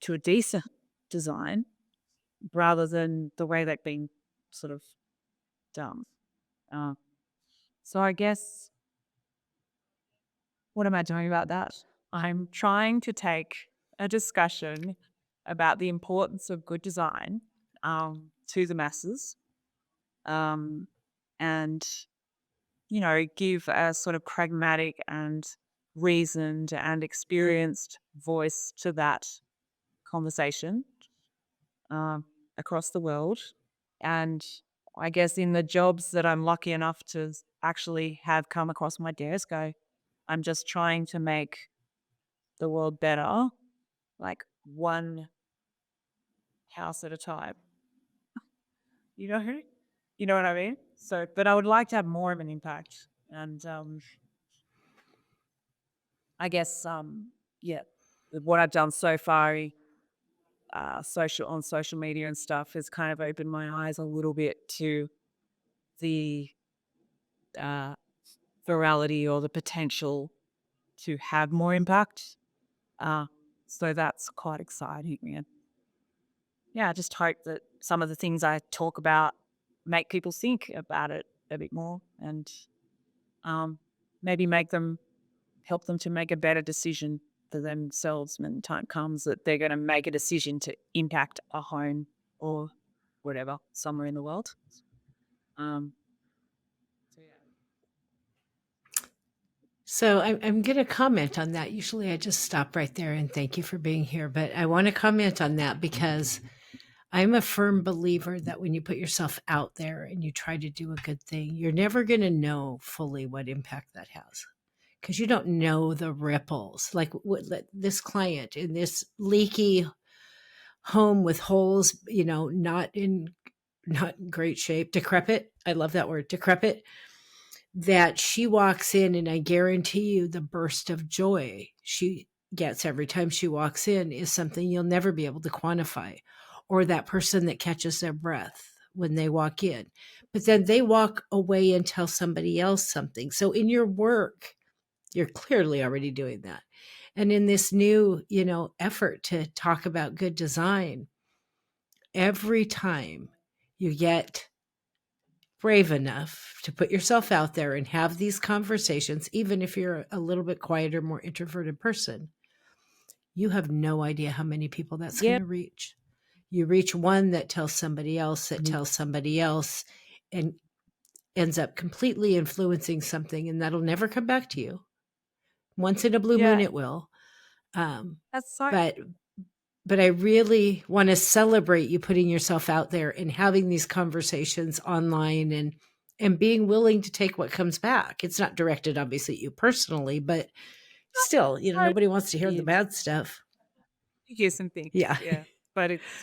to a decent design rather than the way they've been sort of done. Uh, so I guess what am I doing about that? I'm trying to take a discussion about the importance of good design to the masses um, and, you know, give a sort of pragmatic and reasoned and experienced voice to that conversation um, across the world. And I guess in the jobs that I'm lucky enough to actually have come across my desk, I'm just trying to make the world better, like one house at a time. You know who? You know what I mean? So, but I would like to have more of an impact. And I guess, yeah, what I've done so far, on social media and stuff, has kind of opened my eyes a little bit to the uh, virality or the potential to have more impact. Uh, so that's quite exciting. And yeah, I just hope that some of the things I talk about make people think about it a bit more and maybe help them to make a better decision for themselves when the time comes that they're going to make a decision to impact a home or whatever somewhere in the world. So yeah. So I'm going to comment on that. Usually I just stop right there and thank you for being here. But I want to comment on that because I'm a firm believer that when you put yourself out there and you try to do a good thing, you're never going to know fully what impact that has because you don't know the ripples. Like this client in this leaky home with holes, not in great shape, decrepit. I love that word, decrepit. That she walks in, and I guarantee you the burst of joy she gets every time she walks in is something you'll never be able to quantify. Or that person that catches their breath when they walk in. But then they walk away and tell somebody else something. So in your work, you're clearly already doing that. And in this new, effort to talk about good design, every time you get brave enough to put yourself out there and have these conversations, even if you're a little bit quieter, more introverted person, you have no idea how many people that's going Yeah. to reach. You reach one that tells somebody else that tells somebody else and ends up completely influencing something, and that'll never come back to you. Once in a blue moon, it will. That's so But I really want to celebrate you putting yourself out there and having these conversations online and being willing to take what comes back. It's not directed obviously at you personally, but still, nobody wants to hear the bad stuff. hear some things. Yeah. Yeah. But it's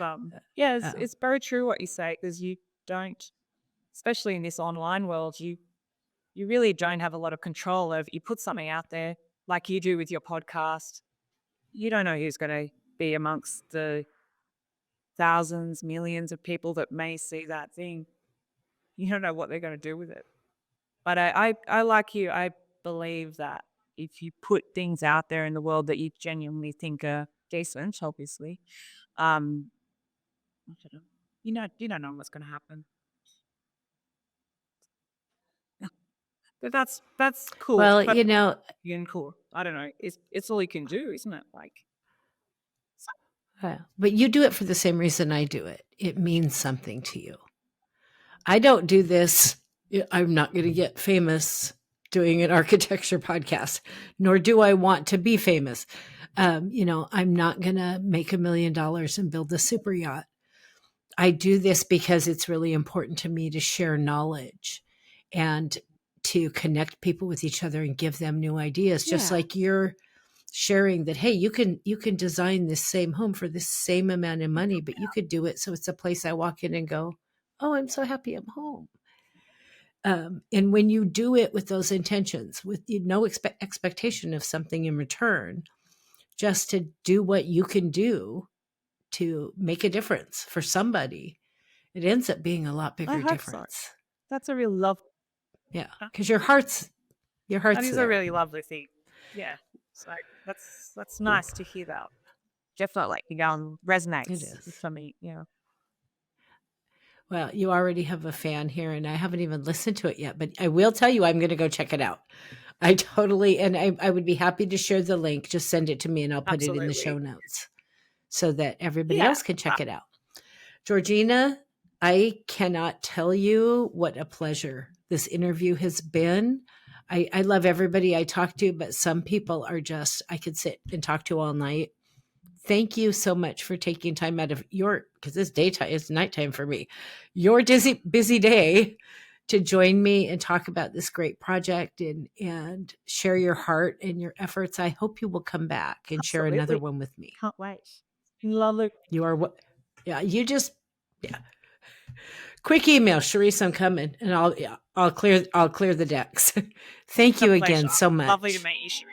yeah, Oh. it's very true what you say, because you don't, especially in this online world, you really don't have a lot of control of. You put something out there like you do with your podcast. You don't know who's going to be amongst the thousands, millions of people that may see that thing. You don't know what they're going to do with it. But I like you. I believe that if you put things out there in the world that you genuinely think are decent, obviously, I don't know. You don't know what's going to happen. But that's cool. Well, But again, cool. I don't know. It's all you can do, isn't it? Like, but you do it for the same reason I do it. It means something to you. I don't do this. I'm not going to get famous doing an architecture podcast, nor do I want to be famous. I'm not going to make $1 million and build a super yacht. I do this because it's really important to me to share knowledge and to connect people with each other and give them new ideas, just Yeah. like you're sharing that, hey, you can design this same home for this same amount of money, but you could do it so it's a place I walk in and go, oh, I'm so happy I'm home. And when you do it with those intentions, with no expectation of something in return, just to do what you can do to make a difference for somebody, it ends up being a lot I bigger hope so. difference. That's a real love. Yeah, because your heart's That is there. a really lovely thing. Yeah. So that's nice to hear that. Definitely resonates It is. for me. Yeah. Well, you already have a fan here, and I haven't even listened to it yet, but I will tell you I'm going to go check it out. I totally, and I would be happy to share the link. Just send it to me and I'll put it in the show notes so that everybody else can check it out. Georgina, I cannot tell you what a pleasure this interview has been. I love everybody I talk to, but some people are just, I could sit and talk to all night. Thank you so much for taking time out of because it's nighttime for me, your busy day to join me and talk about this great project and share your heart and your efforts. I hope you will come back and share another one with me. Can't wait. Love You are what? Yeah, quick email, Cherise, I'm coming, and I'll clear the decks. Thank you again so much. Lovely to meet you, Cherise.